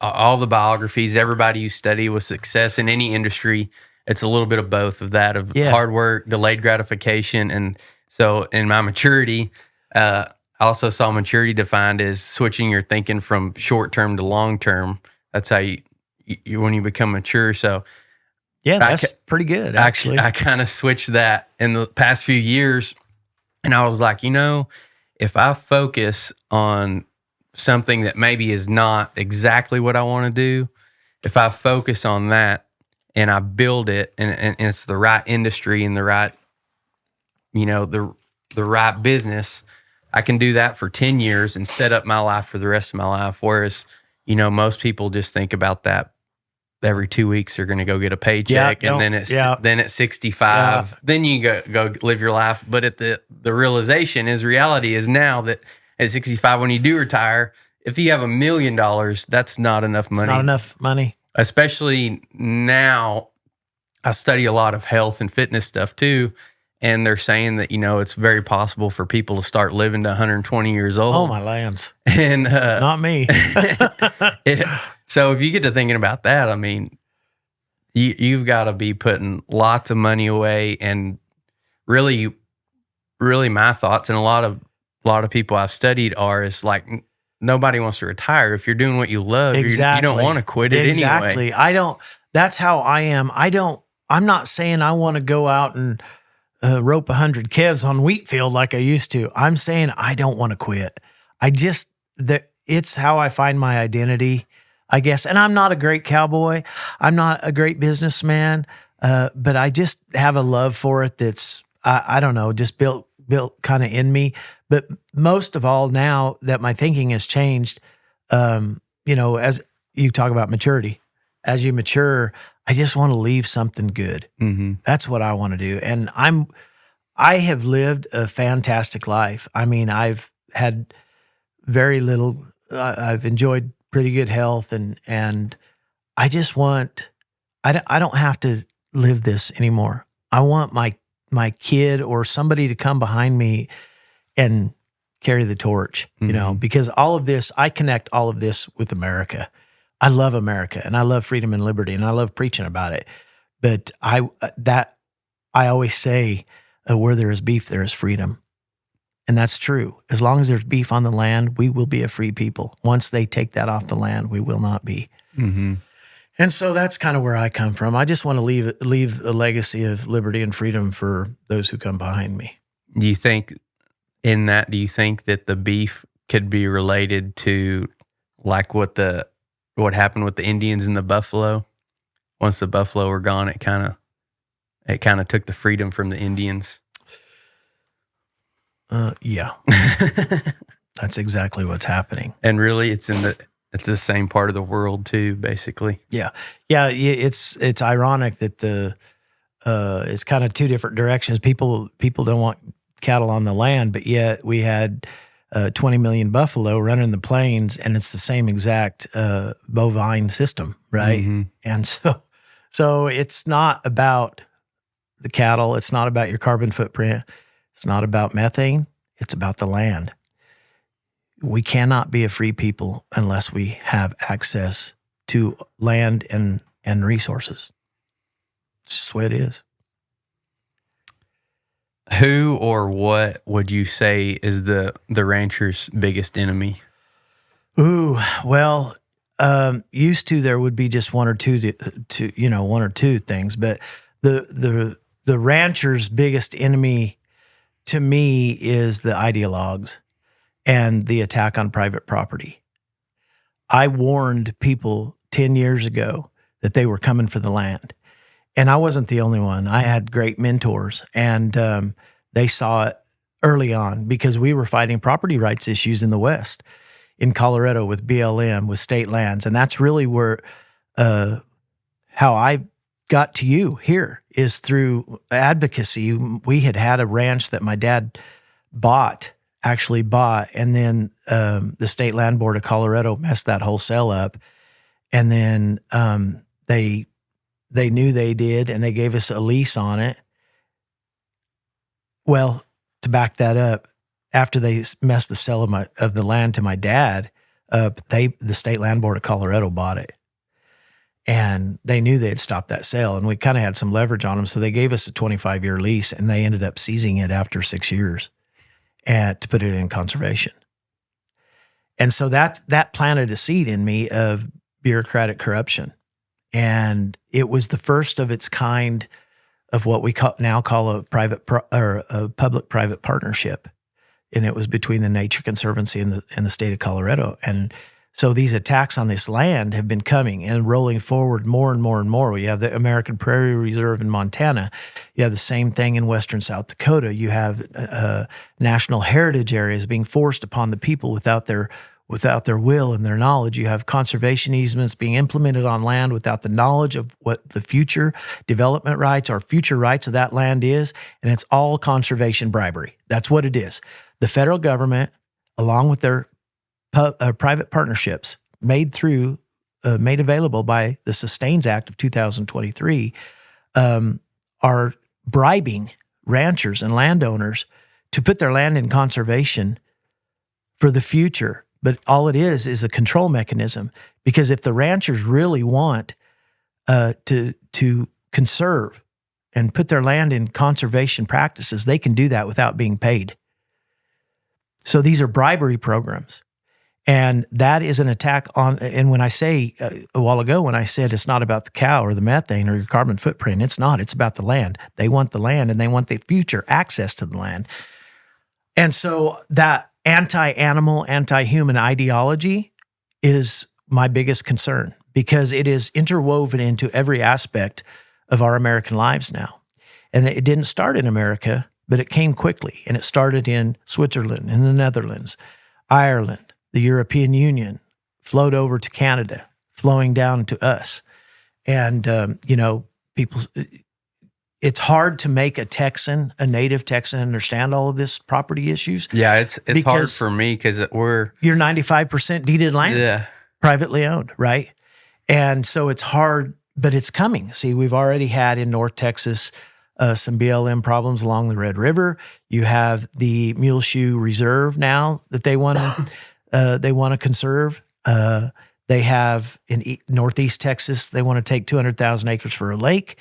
all the biographies, everybody you study with success in any industry, it's a little bit of both of that, of hard work, delayed gratification. And so in my maturity, I also saw maturity defined as switching your thinking from short-term to long-term. That's how you when you become mature. So yeah, that's pretty good, actually. I kind of switched that in the past few years, and I was like, if I focus on something that maybe is not exactly what I want to do, if I focus on that and I build it, and it's the right industry and the right, the right business, I can do that for 10 years and set up my life for the rest of my life. Whereas, most people just think about that every 2 weeks they're going to go get a paycheck, and then at 65, then you go live your life. But at the realization is, reality is now that at 65, when you do retire, if you have $1 million, that's not enough money. It's not enough money. Especially now, I study a lot of health and fitness stuff too. And they're saying that, it's very possible for people to start living to 120 years old. Oh, my lands. And not me. So if you get to thinking about that, I mean, you've got to be putting lots of money away. And really my thoughts, and a lot of people I've studied is like, nobody wants to retire. If you're doing what you love, exactly. You don't want to quit it anyway. That's how I am. I'm not saying I want to go out and rope 100 calves on wheat field like I used to. I'm saying I don't want to quit. It's how I find my identity, I guess. And I'm not a great cowboy. I'm not a great businessman. But I just have a love for it that's, I don't know, just built kind of in me. But most of all, now that my thinking has changed, as you talk about maturity, as you mature, I just want to leave something good. Mm-hmm. That's what I want to do. And I have lived a fantastic life. I mean, I've had very little, I've enjoyed pretty good health, and I just want, I don't have to live this anymore. I want my kid or somebody to come behind me and carry the torch, because all of this, I connect all of this with America. I love America, and I love freedom and liberty, and I love preaching about it. But I always say, where there is beef, there is freedom. And that's true. As long as there's beef on the land, we will be a free people. Once they take that off the land, we will not be. Mm-hmm. And so that's kind of where I come from. I just want to leave a legacy of liberty and freedom for those who come behind me. Do you think that the beef could be related to like what happened with the Indians and the buffalo. Once the buffalo were gone, it kind of took the freedom from the Indians. Yeah. That's exactly what's happening. And really, it's the same part of the world too, basically. Yeah. It's ironic that it's kind of two different directions. People don't want cattle on the land, but yet we had 20 million buffalo running the plains, and it's the same exact bovine system, right? Mm-hmm. And so it's not about the cattle. It's not about your carbon footprint. It's not about methane. It's about the land. We cannot be a free people unless we have access to land and resources. It's just the way it is. Who or what would you say is the rancher's biggest enemy? Ooh, well, used to there would be just one or two things, but the rancher's biggest enemy to me is the ideologues and the attack on private property. I warned people 10 years ago that they were coming for the land. And I wasn't the only one. I had great mentors, and they saw it early on because we were fighting property rights issues in the West, in Colorado with BLM, with state lands. And that's really where how I got to you here is through advocacy. We had a ranch that my dad actually bought, and then the State Land Board of Colorado messed that whole sale up. And then they knew they did, and they gave us a lease on it. Well, to back that up, after they messed the sale of the land to my dad, the State Land Board of Colorado bought it. And they knew they had stopped that sale, and we kind of had some leverage on them. So they gave us a 25-year lease, and they ended up seizing it after 6 years to put it in conservation. And so that planted a seed in me of bureaucratic corruption. And it was the first of its kind of what we now call a public-private partnership. And it was between the Nature Conservancy and the state of Colorado. And so these attacks on this land have been coming and rolling forward more and more and more. We have the American Prairie Reserve in Montana. You have the same thing in western South Dakota. You have national heritage areas being forced upon the people without their will and their knowledge. You have conservation easements being implemented on land without the knowledge of what the future development rights or future rights of that land is. And it's all conservation bribery. That's what it is. The federal government, along with their private partnerships made available by the Sustains Act of 2023, are bribing ranchers and landowners to put their land in conservation for the future. But all it is a control mechanism, because if the ranchers really want to conserve and put their land in conservation practices, they can do that without being paid. So these are bribery programs. And that is an attack on, and when I say a while ago, when I said it's not about the cow or the methane or your carbon footprint, it's not. It's about the land. They want the land, and they want the future access to the land. And so that anti-animal, anti-human ideology is my biggest concern, because it is interwoven into every aspect of our American lives now. And it didn't start in America, but it came quickly. And it started in Switzerland, in the Netherlands, Ireland, the European Union, flowed over to Canada, flowing down to us. And, people, it's hard to make a native Texan understand all of this property issues. Yeah, it's hard for me because you're 95% deeded land, yeah, privately owned, right? And so it's hard, but it's coming. See, we've already had in North Texas some BLM problems along the Red River. You have the Muleshoe Reserve now that they want to conserve. They have in Northeast Texas, they want to take 200,000 acres for a lake.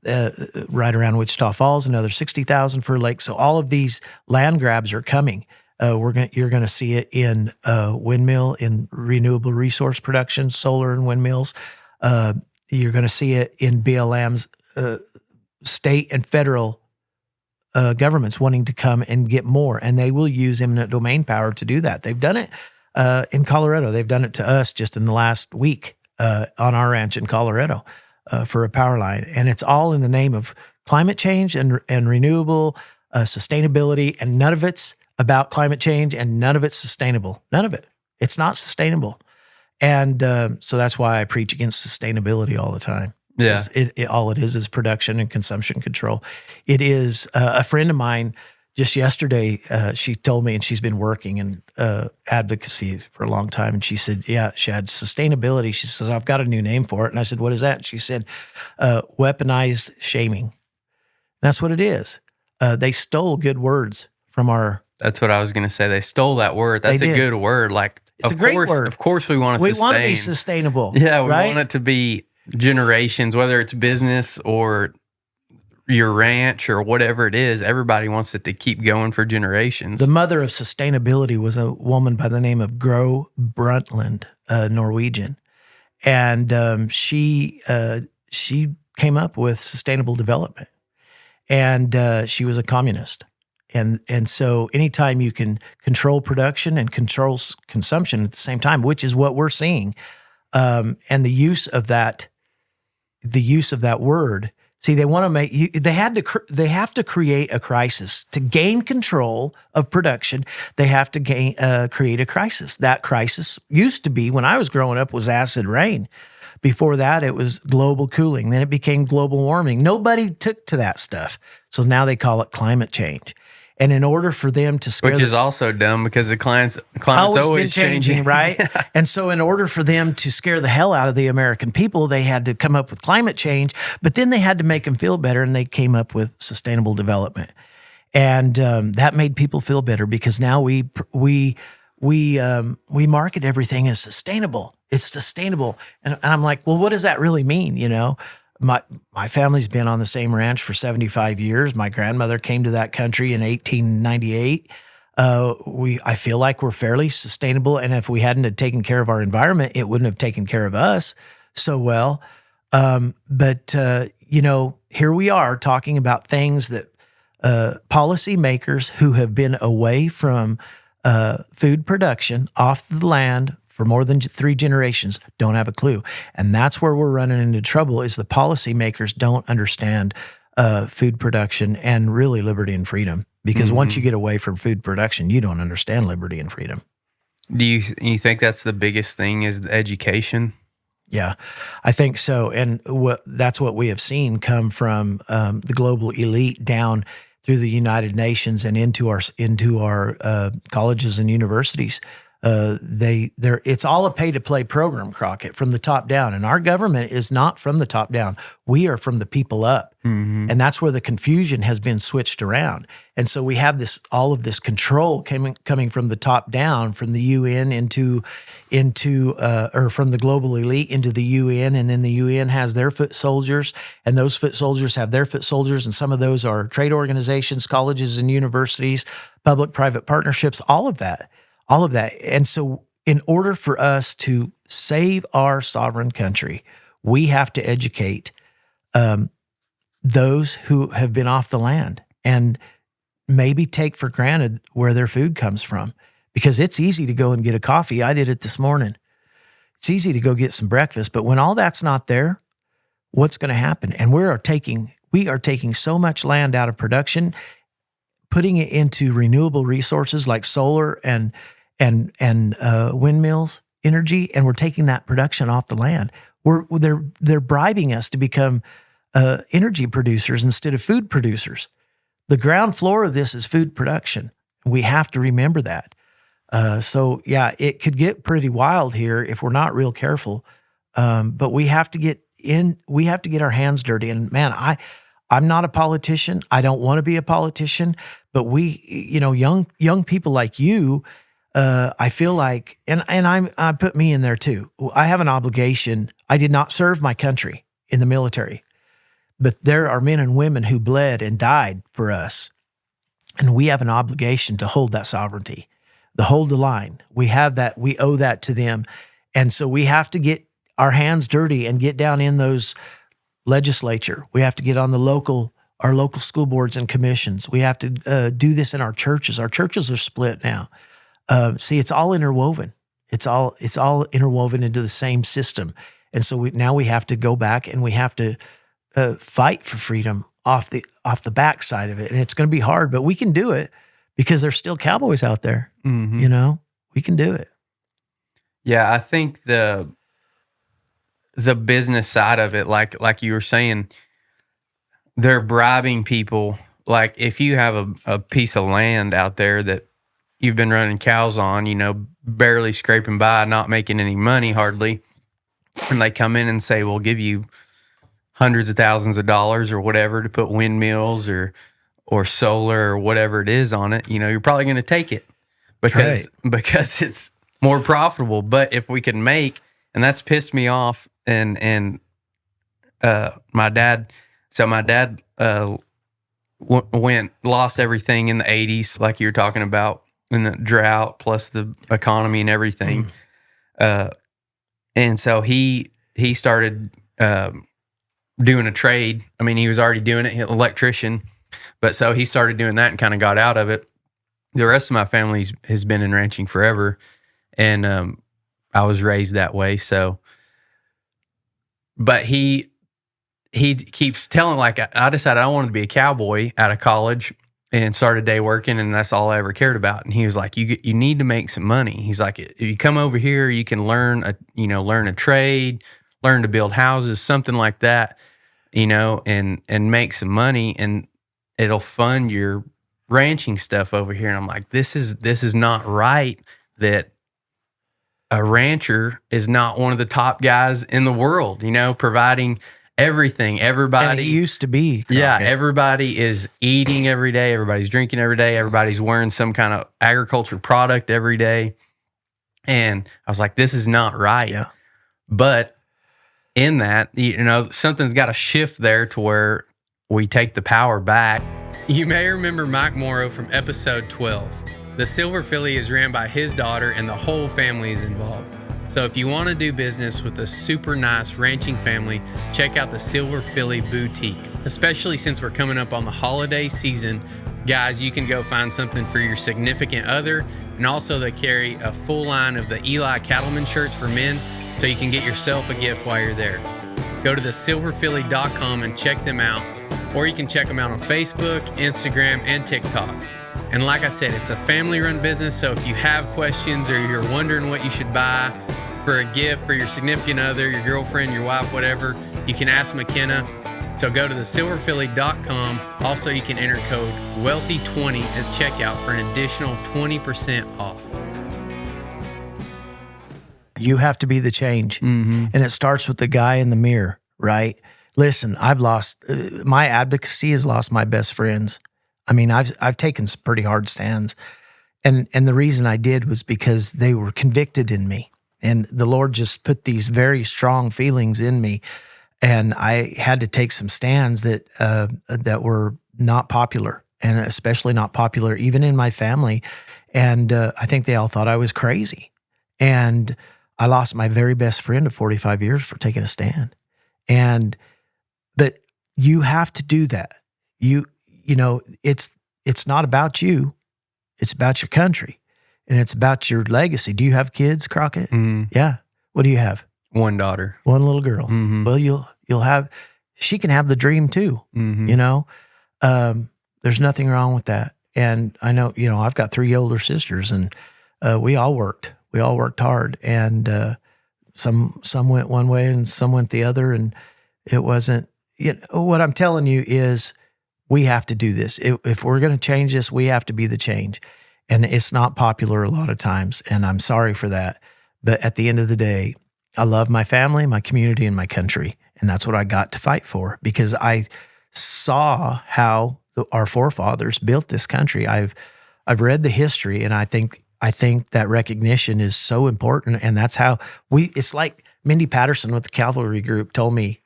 Right around Wichita Falls, another 60,000 for a lake. So all of these land grabs are coming. You're going to see it in windmill, in renewable resource production, solar and windmills. You're going to see it in BLM's state and federal governments wanting to come and get more, and they will use eminent domain power to do that. They've done it in Colorado. They've done it to us just in the last week on our ranch in Colorado for a power line. And it's all in the name of climate change and renewable sustainability. And none of it's about climate change and none of it's sustainable. None of it. It's not sustainable. And so that's why I preach against sustainability all the time. Yeah. All it is production and consumption control. It is a friend of mine just yesterday, she told me, and she's been working in advocacy for a long time. And she said, yeah, Shad, sustainability. She says, I've got a new name for it. And I said, what is that? And she said, weaponized shaming. That's what it is. They stole good words from our. That's what I was going to say. They stole that word. That's a good word. Like, it's a great word. Of course we want to sustain. We want to be sustainable. Yeah, we right? want it to be generations, whether it's business or your ranch or whatever it is. Everybody wants it to keep going for generations. The mother of sustainability was a woman by the name of Gro Brundtland, Norwegian. And she came up with sustainable development. And she was a communist. And so anytime you can control production and control consumption at the same time, which is what we're seeing, and the use of that word. See, they want to make they have to create a crisis to gain control of production. They have to create a crisis. That crisis used to be, when I was growing up, was acid rain. Before that, it was global cooling. Then it became global warming. Nobody took to that stuff, so now they call it climate change. And in order for them to scare, which is also dumb because the climate's always changing, right? And so in order for them to scare the hell out of the American people, they had to come up with climate change, but then they had to make them feel better, and they came up with sustainable development. And that made people feel better because now we market everything as sustainable. It's sustainable. And I'm like, well, what does that really mean? You know, my family's been on the same ranch for 75 years. My grandmother came to that country in 1898. I feel like we're fairly sustainable. And if we hadn't had taken care of our environment, it wouldn't have taken care of us so well. But here we are talking about things that policymakers who have been away from food production off the land for more than 3 generations don't have a clue. And that's where we're running into trouble, is the policymakers don't understand food production and really liberty and freedom. Because once you get away from food production, you don't understand liberty and freedom. Do you think that's the biggest thing, is the education? Yeah, I think so. And that's what we have seen come from the global elite down through the United Nations and into our colleges and universities. It's all a pay-to-play program, Crockett, from the top down. And our government is not from the top down. We are from the people up. Mm-hmm. And that's where the confusion has been switched around. And so we have all of this control coming from the top down, from the UN or from the global elite into the UN. And then the UN has their foot soldiers, and those foot soldiers have their foot soldiers. And some of those are trade organizations, colleges and universities, public-private partnerships, all of that. And so in order for us to save our sovereign country, we have to educate those who have been off the land and maybe take for granted where their food comes from, because it's easy to go and get a coffee. I did it this morning. It's easy to go get some breakfast, but when all that's not there, what's going to happen? And we are taking so much land out of production, putting it into renewable resources like solar and windmills energy, and we're taking that production off the land. They're bribing us to become energy producers instead of food producers. The ground floor of this is food production. We have to remember that. So yeah, it could get pretty wild here if we're not real careful. But we have to get our hands dirty. And man, I'm not a politician. I don't want to be a politician, but young people like you, I feel like, and I put me in there too. I have an obligation. I did not serve my country in the military, but there are men and women who bled and died for us. And we have an obligation to hold that sovereignty, to hold the line. We have that, we owe that to them. And so we have to get our hands dirty and get down in those legislature. We have to get on our local school boards and commissions. We have to do this in our churches. Our churches are split now. See, it's all interwoven. It's all interwoven into the same system. And so now we have to go back and we have to fight for freedom off the backside of it. And it's going to be hard, but we can do it because there's still cowboys out there. Mm-hmm. You know, we can do it. Yeah, I think the business side of it, like you were saying, they're bribing people. Like if you have a piece of land out there that you've been running cows on, you know, barely scraping by, not making any money hardly, and they come in and say, we'll give you hundreds of thousands of dollars or whatever to put windmills or solar or whatever it is on it, you know, you're probably going to take it because it's more profitable. But if we can make, and that's pissed me off, and my dad lost everything in the 80s, like you were talking about, in the drought plus the economy and everything. And so he started doing a trade. I mean, he was already doing it, electrician, but so he started doing that and kind of got out of it. The rest of my family has been in ranching forever, and I was raised that way. So, but he keeps telling, like, I decided I wanted to be a cowboy out of college and started day working, and that's all I ever cared about. And he was like, you need to make some money. He's like, if you come over here, you can learn a trade, learn to build houses, something like that, you know, and make some money, and it'll fund your ranching stuff over here. And I'm like, this is not right, that a rancher is not one of the top guys in the world, you know, providing everything. Everybody, and it used to be. Crockett. Yeah, everybody is eating every day. Everybody's drinking every day. Everybody's wearing some kind of agriculture product every day. And I was like, this is not right. Yeah. But in that, you know, something's got to shift there to where we take the power back. You may remember Mike Morrow from episode 12. The Silver Philly is ran by his daughter, and the whole family is involved. So if you want to do business with a super nice ranching family, check out the Silver Philly Boutique. Especially since we're coming up on the holiday season, guys, you can go find something for your significant other. And also they carry a full line of the Eli Cattleman shirts for men, so you can get yourself a gift while you're there. Go to thesilverphilly.com and check them out. Or you can check them out on Facebook, Instagram, and TikTok. And like I said, it's a family-run business, so if you have questions or you're wondering what you should buy for a gift for your significant other, your girlfriend, your wife, whatever, you can ask McKenna. So go to thesilverphilly.com. Also, you can enter code WEALTHY20 at checkout for an additional 20% off. You have to be the change. Mm-hmm. And it starts with the guy in the mirror, right? Listen, I've lost, my advocacy has lost my best friends. I mean, I've taken some pretty hard stands. And the reason I did was because they were convicted in me. And the Lord just put these very strong feelings in me. And I had to take some stands that were not popular, and especially not popular even in my family. And I think they all thought I was crazy. And I lost my very best friend of 45 years for taking a stand. But you have to do that. You know, it's not about you. It's about your country, and it's about your legacy. Do you have kids, Crockett? Mm-hmm. Yeah. What do you have? One daughter. One little girl. Mm-hmm. Well, you'll have, she can have the dream too. Mm-hmm. You know, there's nothing wrong with that. And I know, you know, I've got 3 older sisters, and we all worked hard, and some went one way and some went the other, and it wasn't, you know, what I'm telling you is we have to do this. If we're going to change this, we have to be the change. And it's not popular a lot of times, and I'm sorry for that. But at the end of the day, I love my family, my community, and my country. And that's what I got to fight for, because I saw how our forefathers built this country. I've read the history, and I think that recognition is so important. And that's how it's like Mindy Patterson with the Cavalry Group told me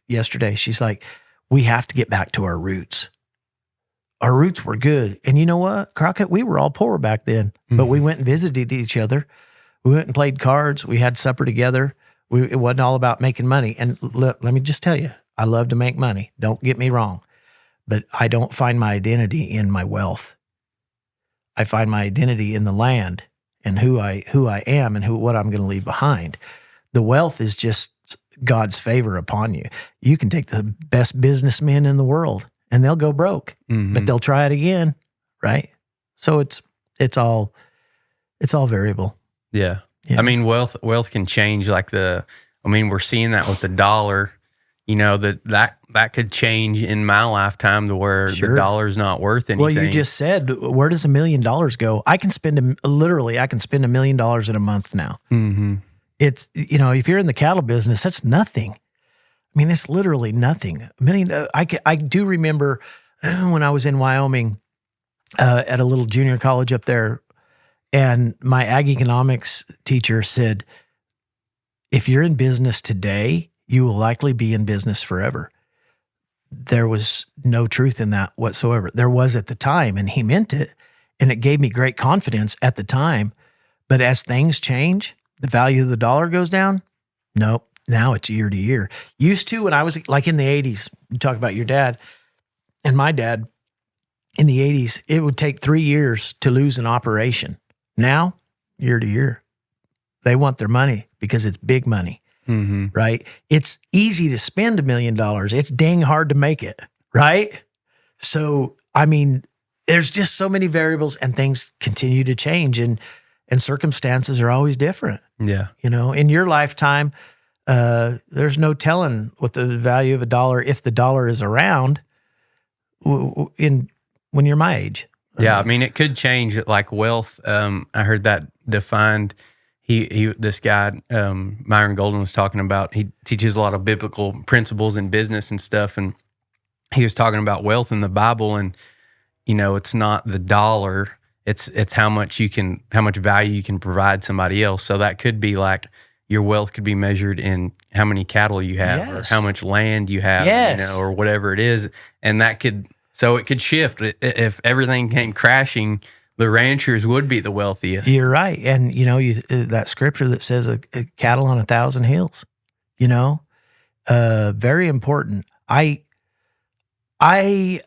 yesterday. She's like, we have to get back to our roots. Our roots were good. And you know what, Crockett, we were all poor back then, but we went and visited each other. We went and played cards. We had supper together. It wasn't all about making money. And let me just tell you, I love to make money. Don't get me wrong. But I don't find my identity in my wealth. I find my identity in the land and who I am and what I'm going to leave behind. The wealth is just God's favor upon you. You can take the best businessmen in the world and they'll go broke, but they'll try it again, right? So it's all variable. Yeah. I mean, wealth can change we're seeing that with the dollar, that could change in my lifetime to where the dollar's not worth anything. Well, you just said, where does $1 million go? I can spend $1 million in a month now. Mm-hmm. It's, if you're in the cattle business, that's nothing. I mean, it's literally nothing. $1 million. I do remember when I was in Wyoming at a little junior college up there, and my ag economics teacher said, if you're in business today, you will likely be in business forever. There was no truth in that whatsoever. There was at the time, and he meant it, and it gave me great confidence at the time. But as things change, the value of the dollar goes down. Nope. Now it's year to year. Used to, when I was like in the 80s, you talk about your dad and my dad in the 80s, it would take 3 years to lose an operation. Now, year to year, they want their money because it's big money, right? It's easy to spend $1 million. It's dang hard to make it, right? So, I mean, there's just so many variables and things continue to change and circumstances are always different. Yeah. In your lifetime, there's no telling what the value of a dollar, if the dollar is around when you're my age. Yeah, I mean, it could change. Like wealth, I heard that defined. This guy, Myron Golden, was talking about. He teaches a lot of biblical principles in business and stuff, and he was talking about wealth in the Bible. And it's not the dollar; it's how much value you can provide somebody else. So that could be like your wealth could be measured in how many cattle you have, or how much land you have, or whatever it is, and that could. So it could shift. If everything came crashing, the ranchers would be the wealthiest. You're right. And, that scripture that says a cattle on 1,000 hills, very important. I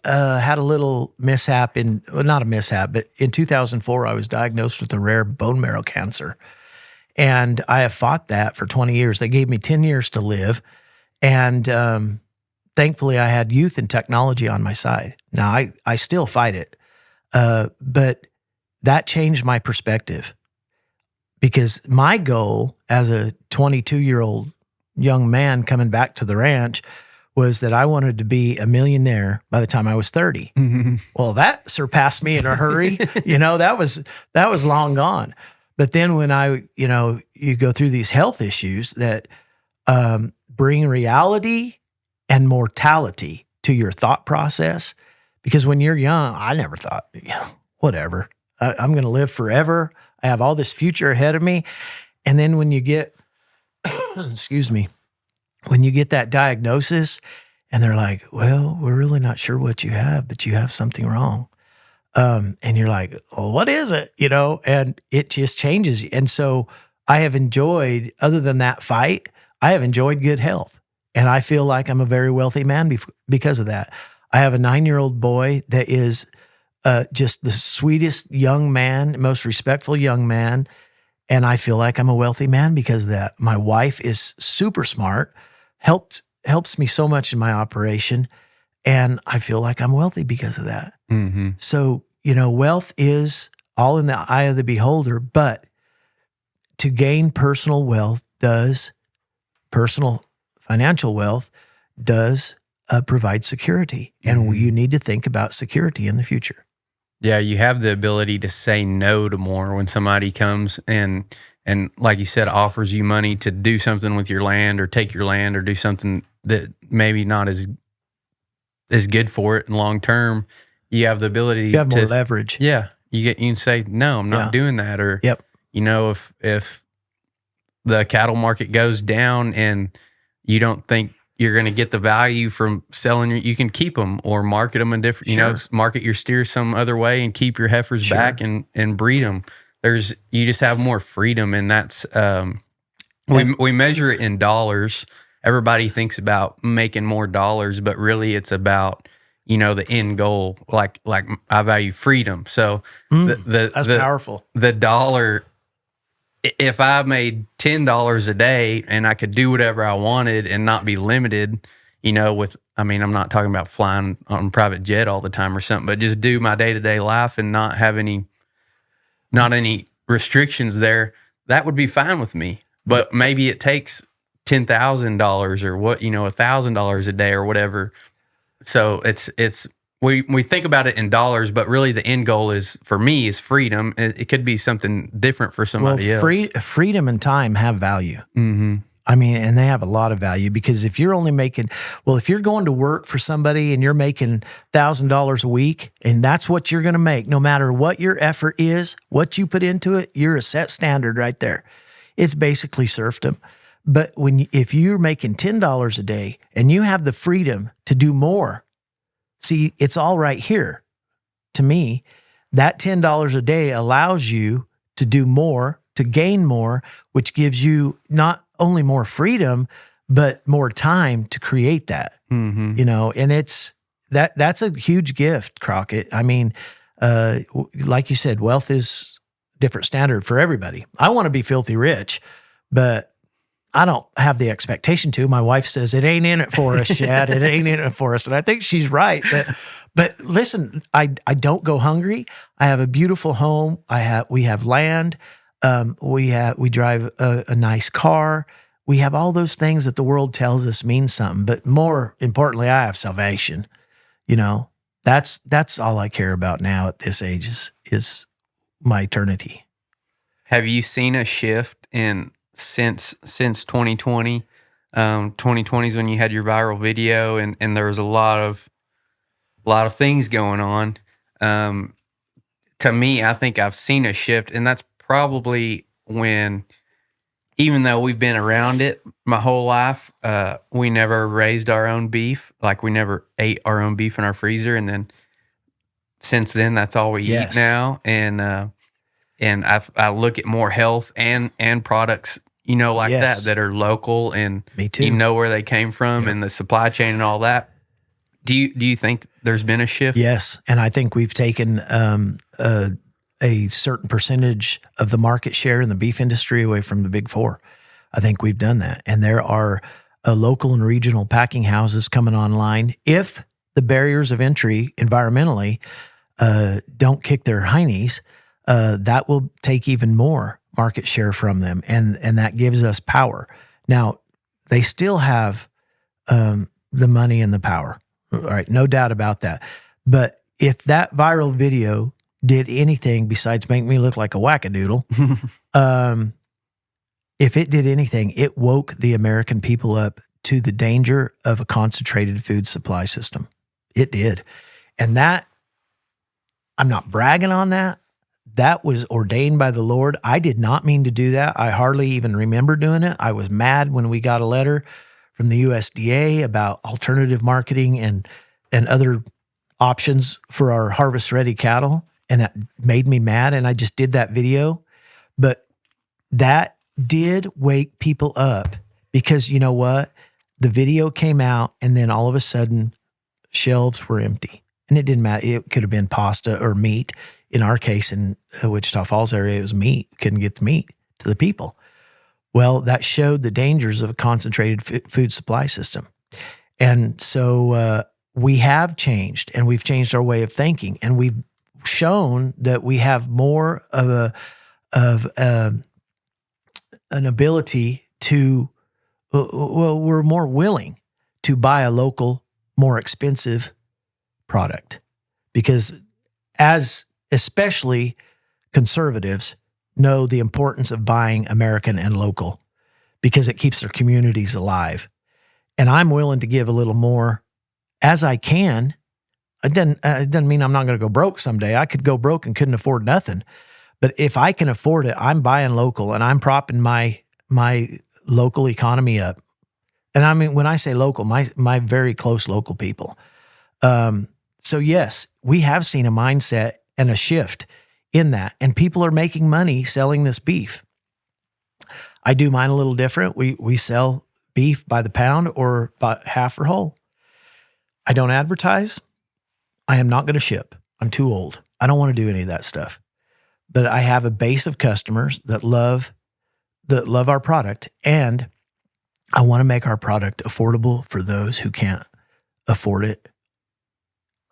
had a little mishap not a mishap, but in 2004, I was diagnosed with a rare bone marrow cancer. And I have fought that for 20 years. They gave me 10 years to live. And, thankfully, I had youth and technology on my side. Now, I still fight it, but that changed my perspective because my goal as a 22-year-old young man coming back to the ranch was that I wanted to be a millionaire by the time I was 30. Mm-hmm. Well, that surpassed me in a hurry. That was long gone. But then when you go through these health issues that bring reality and mortality to your thought process. Because when you're young, I never thought, whatever, I'm going to live forever. I have all this future ahead of me. And then when you get, when you get that diagnosis and they're like, well, we're really not sure what you have, but you have something wrong. And you're like, well, what is it? And it just changes. And so I have enjoyed, other than that fight, I have enjoyed good health. And I feel like I'm a very wealthy man because of that. I have a 9-year-old boy that is just the sweetest young man, most respectful young man. And I feel like I'm a wealthy man because of that. My wife is super smart, helps me so much in my operation. And I feel like I'm wealthy because of that. Mm-hmm. So, wealth is all in the eye of the beholder. But to gain personal financial wealth does provide security. And you need to think about security in the future. Yeah, you have the ability to say no to more when somebody comes and like you said, offers you money to do something with your land or take your land or do something that maybe not as good for it in long term. You have the ability to have more leverage. Yeah. You can say, no, I'm not doing that. Or, if the cattle market goes down and you don't think you're going to get the value from selling, you can keep them or market them in different, market your steers some other way and keep your heifers back and breed them. You just have more freedom. And that's, we measure it in dollars. Everybody thinks about making more dollars, but really it's about, the end goal. Like I value freedom. So that's powerful. The dollar if I made $10 a day and I could do whatever I wanted and not be limited, I'm not talking about flying on a private jet all the time or something, but just do my day-to-day life and not have not any restrictions there, that would be fine with me. But maybe it takes $10,000 or $1,000 a day or whatever. So we think about it in dollars, but really the end goal is, for me, is freedom. It could be something different for somebody else. Freedom and time have value. Mm-hmm. I mean, and they have a lot of value, because if you're if you're going to work for somebody and you're making $1,000 a week, and that's what you're going to make, no matter what your effort is, what you put into it, you're a set standard right there. It's basically serfdom. But if you're making $10 a day and you have the freedom to do more, see, it's all right here. To me, that $10 a day allows you to do more, to gain more, which gives you not only more freedom, but more time to create that. Mm-hmm. And that's a huge gift, Crockett. I mean, like you said, wealth is a different standard for everybody. I want to be filthy rich, but I don't have the expectation to. My wife says, it ain't in it for us, Shad. It ain't in it for us. And I think she's right. But listen, I don't go hungry. I have a beautiful home. We have land. We drive a nice car. We have all those things that the world tells us mean something. But more importantly, I have salvation. That's all I care about now at this age is my eternity. Have you seen a shift since 2020? 2020 is when you had your viral video, and there was a lot of things going on. To me, I think I've seen a shift, and that's probably when, even though we've been around it my whole life, we never raised our own beef. Like, we never ate our own beef in our freezer, and then since then, that's all we eat now. And I look at more health and products, that are local, and me too. You know where they came from, and the supply chain and all that. Do you think there's been a shift? Yes, and I think we've taken a certain percentage of the market share in the beef industry away from the big four. I think we've done that, and there are local and regional packing houses coming online. If the barriers of entry environmentally don't kick their hiney's, that will take even more market share from them, and that gives us power. Now, they still have the money and the power, all right, no doubt about that. But if that viral video did anything besides make me look like a wackadoodle, if it did anything, it woke the American people up to the danger of a concentrated food supply system. It did. And that, I'm not bragging on that. That was ordained by the Lord. I did not mean to do that. I hardly even remember doing it. I was mad when we got a letter from the USDA about alternative marketing and other options for our harvest-ready cattle, and that made me mad, and I just did that video. But that did wake people up, because you know what? The video came out, and then all of a sudden, shelves were empty. And it didn't matter. It could have been pasta or meat. In our case, in Wichita Falls area, it was meat. Couldn't get the meat to the people. Well, that showed the dangers of a concentrated food supply system. And so we have changed, and we've changed our way of thinking, and we've shown that we have more of an ability to, we're more willing to buy a local, more expensive product, because especially conservatives know the importance of buying American and local, because it keeps their communities alive. And I'm willing to give a little more as I can. It doesn't mean I'm not going to go broke someday. I could go broke and couldn't afford nothing. But if I can afford it, I'm buying local, and I'm propping my local economy up. And I mean, when I say local, my very close local people. So yes, we have seen a mindset and a shift in that, and people are making money selling this beef. I do mine a little different. We sell beef by the pound or by half or whole. I don't advertise. I am not going to ship. I'm too old. I don't want to do any of that stuff. But I have a base of customers that love that love our product, and I want to make our product affordable for those who can't afford it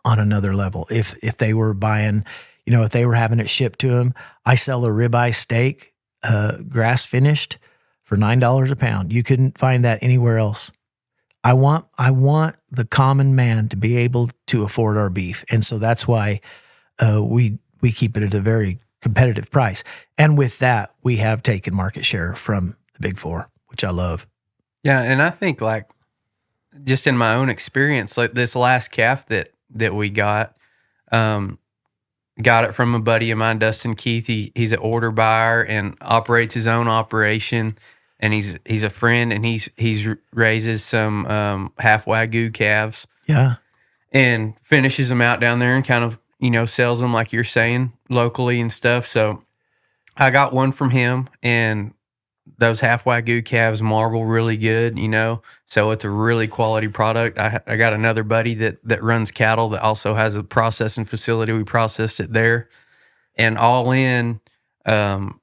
on another level. If they were buying, if they were having it shipped to them, I sell a ribeye steak, grass finished, for $9 a pound. You couldn't find that anywhere else. I want the common man to be able to afford our beef, and so that's why we keep it at a very competitive price. And with that, we have taken market share from the Big Four, which I love. Yeah, and I think like just in my own experience, like this last calf that we got it from a buddy of mine, Dustin Keith. He's an order buyer and operates his own operation, and he's a friend, and he's raises some half Wagyu calves. Yeah, and finishes them out down there and kind of sells them like you're saying locally and stuff. So I got one from him, and those half Wagyu calves marble really good, so it's a really quality product. I got another buddy that runs cattle that also has a processing facility. We processed it there, and all in, buying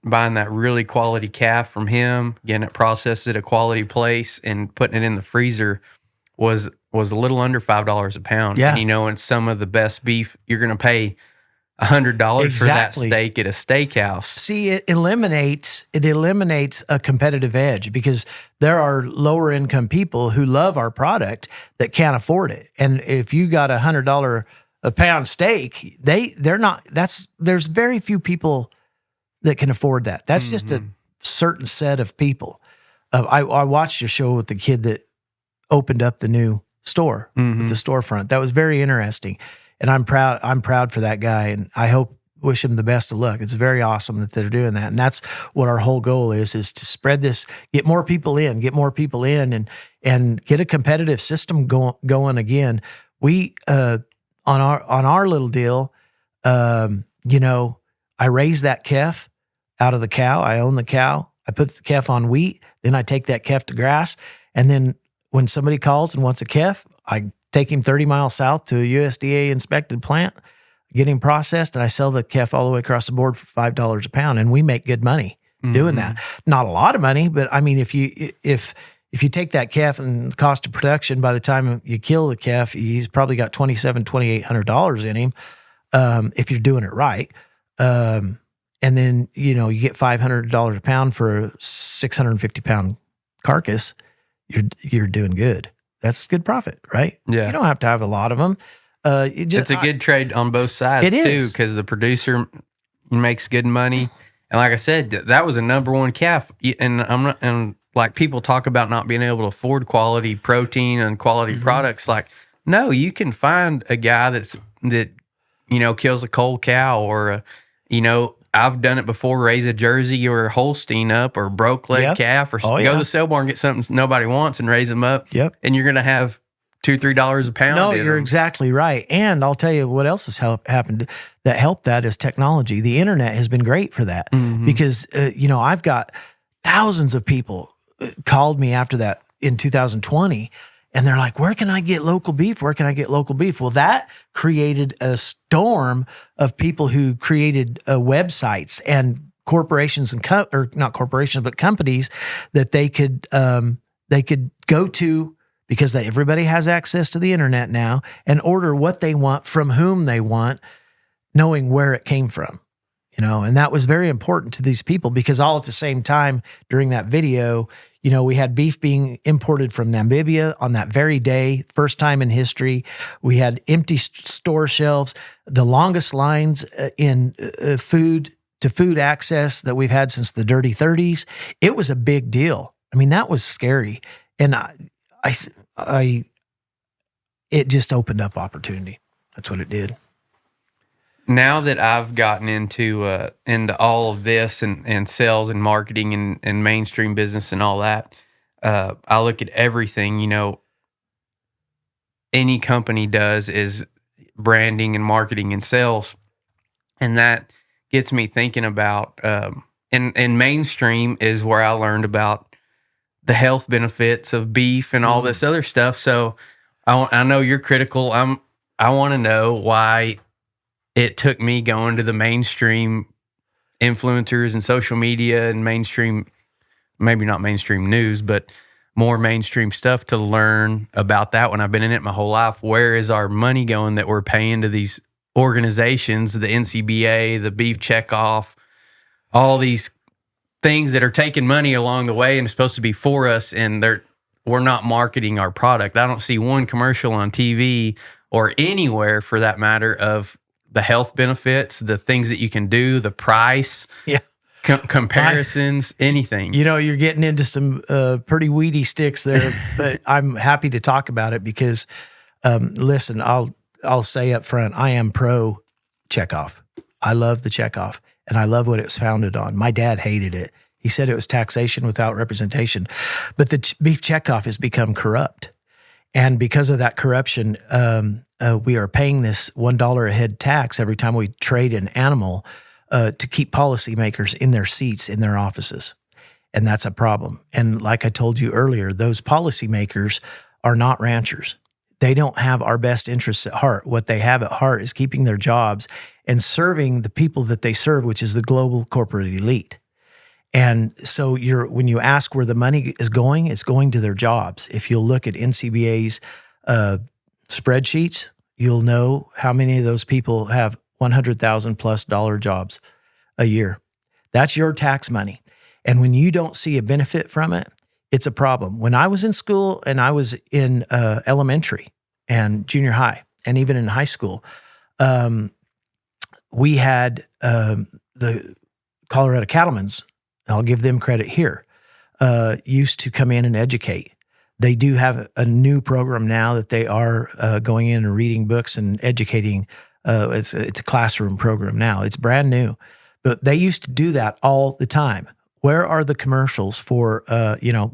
that really quality calf from him, getting it processed at a quality place, and putting it in the freezer was a little under $5 a pound. Yeah. And and some of the best beef, you're going to pay $100 for that steak at a steakhouse. See, it eliminates a competitive edge, because there are lower income people who love our product that can't afford it. And if you got $100 a pound steak, there's very few people that can afford that. That's just a certain set of people. I watched your show with the kid that opened up the new store with the storefront. That was very interesting. And I'm proud for that guy, and I wish him the best of luck. It's very awesome that they're doing that. And that's what our whole goal is to spread this, get more people in, and get a competitive system going again. We, on our little deal, I raise that calf out of the cow. I own the cow. I put the calf on wheat. Then I take that calf to grass. And then when somebody calls and wants a calf, I take him 30 miles south to a USDA inspected plant, get him processed, and I sell the calf all the way across the board for $5 a pound. And we make good money doing that. Not a lot of money, but I mean, if you take that calf and the cost of production, by the time you kill the calf, he's probably got $2,800 in him, if you're doing it right. And then, you get $500 a pound for a 650 pound carcass, you're doing good. That's good profit, right? Yeah. You don't have to have a lot of them. It's a good trade on both sides too, because the producer makes good money. And like I said, that was a number one calf. And like people talk about not being able to afford quality protein and quality products. Like, no, you can find a guy that kills a cold cow, or I've done it before, raise a Jersey or a Holstein up, or broke leg calf, or go to the sale bar and get something nobody wants and raise them up. Yep. And you're going to have $2-3 a pound. No, you're exactly right. And I'll tell you what else has happened that helped that is technology. The internet has been great for that, because, I've got thousands of people called me after that in 2020. And they're like, where can I get local beef? Where can I get local beef? Well, that created a storm of people who created websites and corporations or not corporations, but companies that they could go to, because everybody has access to the internet now, and order what they want from whom they want, knowing where it came from. And that was very important to these people, because all at the same time during that video, we had beef being imported from Namibia on that very day, first time in history. We had empty store shelves, the longest lines in food access that we've had since the dirty 30s. It was a big deal. I mean, that was scary. And it just opened up opportunity. That's what it did. Now that I've gotten into all of this and sales and marketing and mainstream business and all that, I look at everything, any company does is branding and marketing and sales. And that gets me thinking about, and mainstream is where I learned about the health benefits of beef and all this other stuff. So I know you're critical. I want to know why it took me going to the mainstream influencers and social media and mainstream, maybe not mainstream news, but more mainstream stuff to learn about that when I've been in it my whole life. Where is our money going that we're paying to these organizations, the NCBA, the beef checkoff, all these things that are taking money along the way and supposed to be for us, and we're not marketing our product. I don't see one commercial on TV or anywhere for that matter of the health benefits, the things that you can do, the price, comparisons, anything. You're getting into some pretty weedy sticks there, but I'm happy to talk about it because, listen, I'll say up front, I am pro checkoff. I love the checkoff, and I love what it was founded on. My dad hated it. He said it was taxation without representation, but the beef checkoff has become corrupt. And because of that corruption, we are paying this $1 a head tax every time we trade an animal to keep policymakers in their seats, in their offices. And that's a problem. And like I told you earlier, those policymakers are not ranchers. They don't have our best interests at heart. What they have at heart is keeping their jobs and serving the people that they serve, which is the global corporate elite. And so when you ask where the money is going, it's going to their jobs. If you'll look at NCBA's spreadsheets, you'll know how many of those people have $100,000+ jobs a year. That's your tax money. And when you don't see a benefit from it, it's a problem. When I was in school and I was in elementary and junior high and even in high school, we had the Colorado Cattlemen's, I'll give them credit here, used to come in and educate. They do have a new program now that they are going in and reading books and educating. It's a classroom program now. It's brand new. But they used to do that all the time. Where are the commercials for,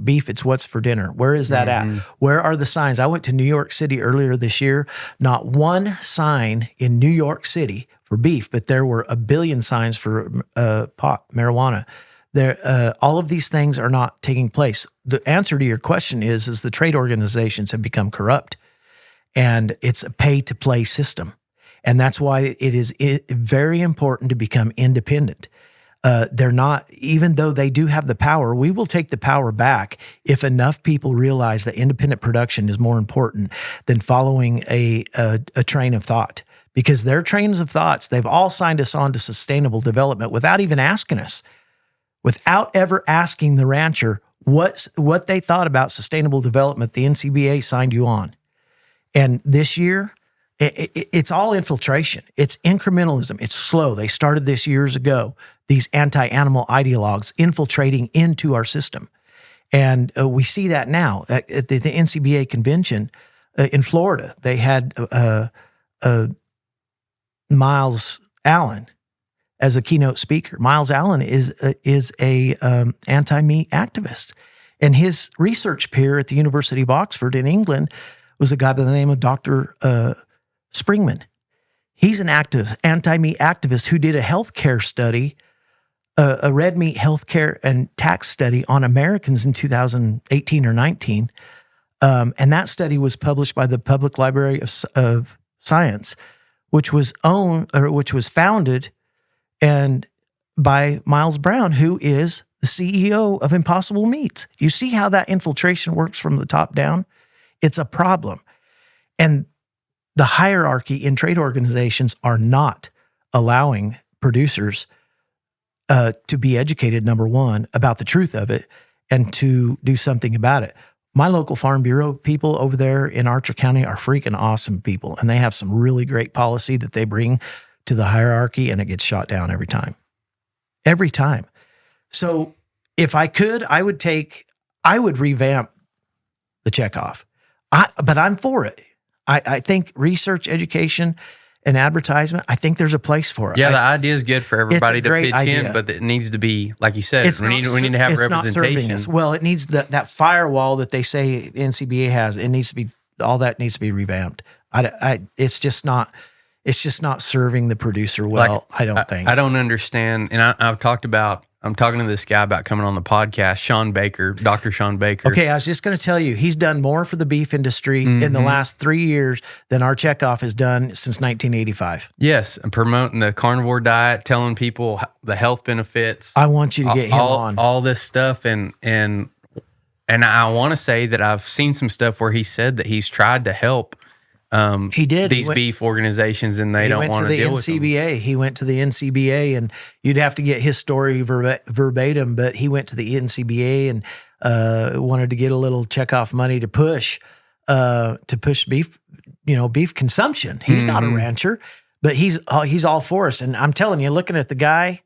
beef, it's what's for dinner? Where is that at? Where are the signs? I went to New York City earlier this year. Not one sign in New York City for beef, but there were a billion signs for pot, marijuana. All of these things are not taking place. The answer to your question is the trade organizations have become corrupt, and it's a pay-to-play system. And that's why it is very important to become independent. They're not, even though they do have the power, we will take the power back if enough people realize that independent production is more important than following a train of thought. Because their trains of thoughts, they've all signed us on to sustainable development without even asking us, without ever asking the rancher what they thought about sustainable development. The NCBA signed you on. And this year, it's all infiltration. It's incrementalism. It's slow. They started this years ago, these anti-animal ideologues infiltrating into our system. And we see that now. At the NCBA convention in Florida, they had Miles Allen as a keynote speaker. Miles Allen is a anti-meat activist. And his research peer at the University of Oxford in England was a guy by the name of Dr. Springman. He's an anti-meat activist who did a healthcare study, a red meat healthcare and tax study on Americans in 2018 or 19. And that study was published by the Public Library of Science, which was founded and by Miles Brown, who is the CEO of Impossible Meats. You see how that infiltration works from the top down? It's a problem. And the hierarchy in trade organizations are not allowing producers to be educated, number one, about the truth of it and to do something about it. My local Farm Bureau people over there in Archer County are freaking awesome people, and they have some really great policy that they bring to the hierarchy, and it gets shot down every time. Every time. So if I could, I would revamp the checkoff. But I'm for it. I think research, education, and advertisement, I think there's a place for it. Yeah, the idea is good for everybody to pitch in, but it needs to be, like you said, we need to have representation. Well, it needs that firewall that they say NCBA has. It needs to be, all that needs to be revamped. It's just not serving the producer well, I don't think. I don't understand, and I've talked about I'm talking to this guy about coming on the podcast, Sean Baker, Dr. Sean Baker. Okay, I was just going to tell you, he's done more for the beef industry in the last 3 years than our checkoff has done since 1985. Yes, and promoting the carnivore diet, telling people the health benefits. I want you to get him on. All this stuff, and I want to say that I've seen some stuff where he said that he's tried to help He did. these beef organizations, and they don't want to deal with them. He went to the NCBA, and you'd have to get his story verbatim, but he went to the NCBA and wanted to get a little checkoff money to push beef, beef consumption. He's not a rancher, but he's all for us. And I'm telling you, looking at the guy,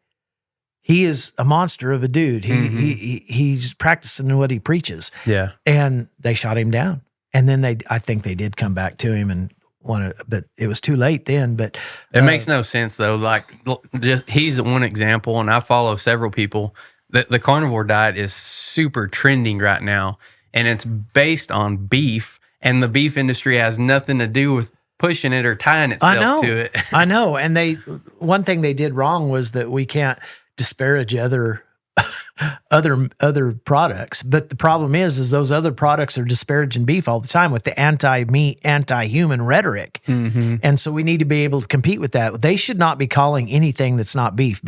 he is a monster of a dude. He's practicing what he preaches. Yeah. And they shot him down. And then I think they did come back to him and but it was too late then. But it makes no sense though. Like, he's one example, and I follow several people. The carnivore diet is super trending right now, and it's based on beef, and the beef industry has nothing to do with pushing it or tying itself to it. I know. And one thing they did wrong was that we can't disparage other products, but the problem is those other products are disparaging beef all the time with the anti-meat, anti-human rhetoric. And so we need to be able to compete with that. They should not be calling anything that's not beef.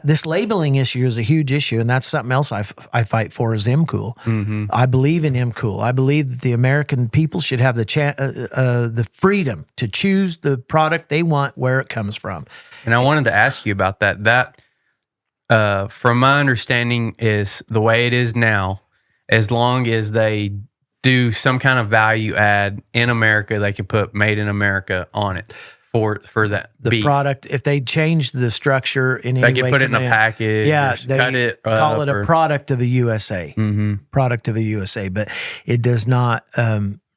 This labeling issue is a huge issue, and that's something else I fight for is MCOOL. I believe in MCOOL. I believe that the American people should have the freedom to choose the product they want, where it comes from. And I wanted to ask you about that. From my understanding, is the way it is now, as long as they do some kind of value add in America, they can put "Made in America" on it for that beef. Product. If they change the structure in any way, they can put it in a package. Yeah, they cut it, call it a product of the USA. Product of the USA, but it does not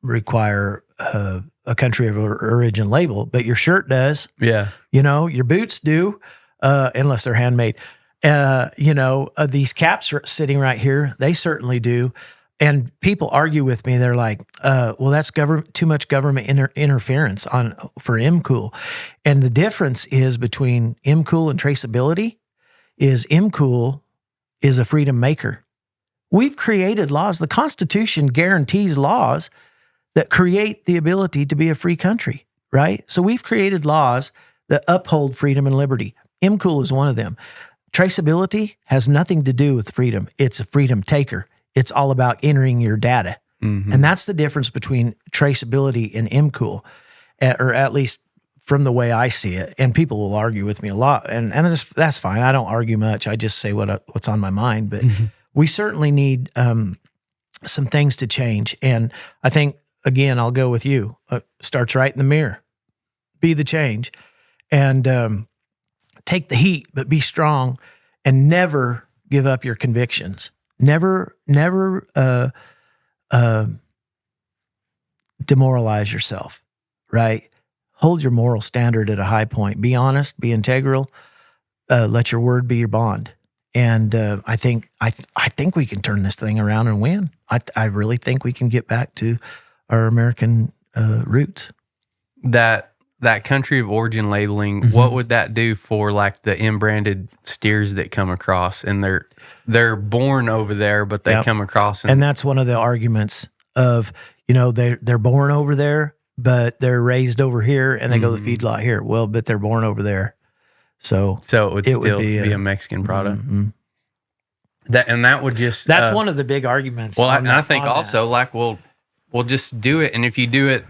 require a country of origin label. But your shirt does. Yeah, your boots do, unless they're handmade. These caps are sitting right here. They certainly do. And people argue with me. They're like, well, that's too much government interference for MCOOL. And the difference is between MCOOL and traceability is MCOOL is a freedom maker. We've created laws. The Constitution guarantees laws that create the ability to be a free country, right? So we've created laws that uphold freedom and liberty. MCOOL is one of them. Traceability has nothing to do with freedom. It's a freedom taker. It's all about entering your data. And that's the difference between traceability and MCOOL, or at least from the way I see it. And people will argue with me a lot, and that's fine. I don't argue much. I just say what's on my mind. But we certainly need some things to change. And I think, again, I'll go with you. Starts right in the mirror. Be the change. And take the heat, but be strong, and never give up your convictions. Never demoralize yourself, right? Hold your moral standard at a high point. Be honest, be integral. Let your word be your bond. And I think we can turn this thing around and win. I really think we can get back to our American roots. That country of origin labeling, what would that do for like the inbranded steers that come across, and they're born over there, but they come across, and that's one of the arguments of they're born over there, but they're raised over here, and they go to the feedlot here. Well, but they're born over there, so it would still be a Mexican product. That would just that's one of the big arguments. Well, I think also like we'll just do it, and if you do it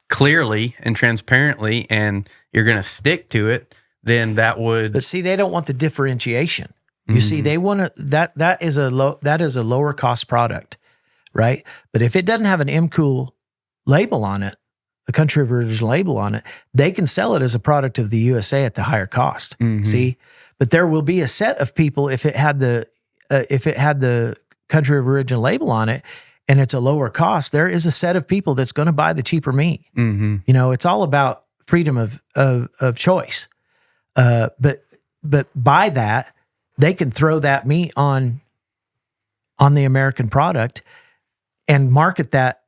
clearly and transparently, and you're going to stick to it, then that would. But see, they don't want the differentiation. You see, they want to that is a lower cost product, right? But if it doesn't have an MCOOL label on it, a country of origin label on it, they can sell it as a product of the USA at the higher cost. See, but there will be a set of people if it had the country of origin label on it, and it's a lower cost, there is a set of people that's going to buy the cheaper meat. It's all about freedom of choice. But by that, they can throw that meat on the American product and market that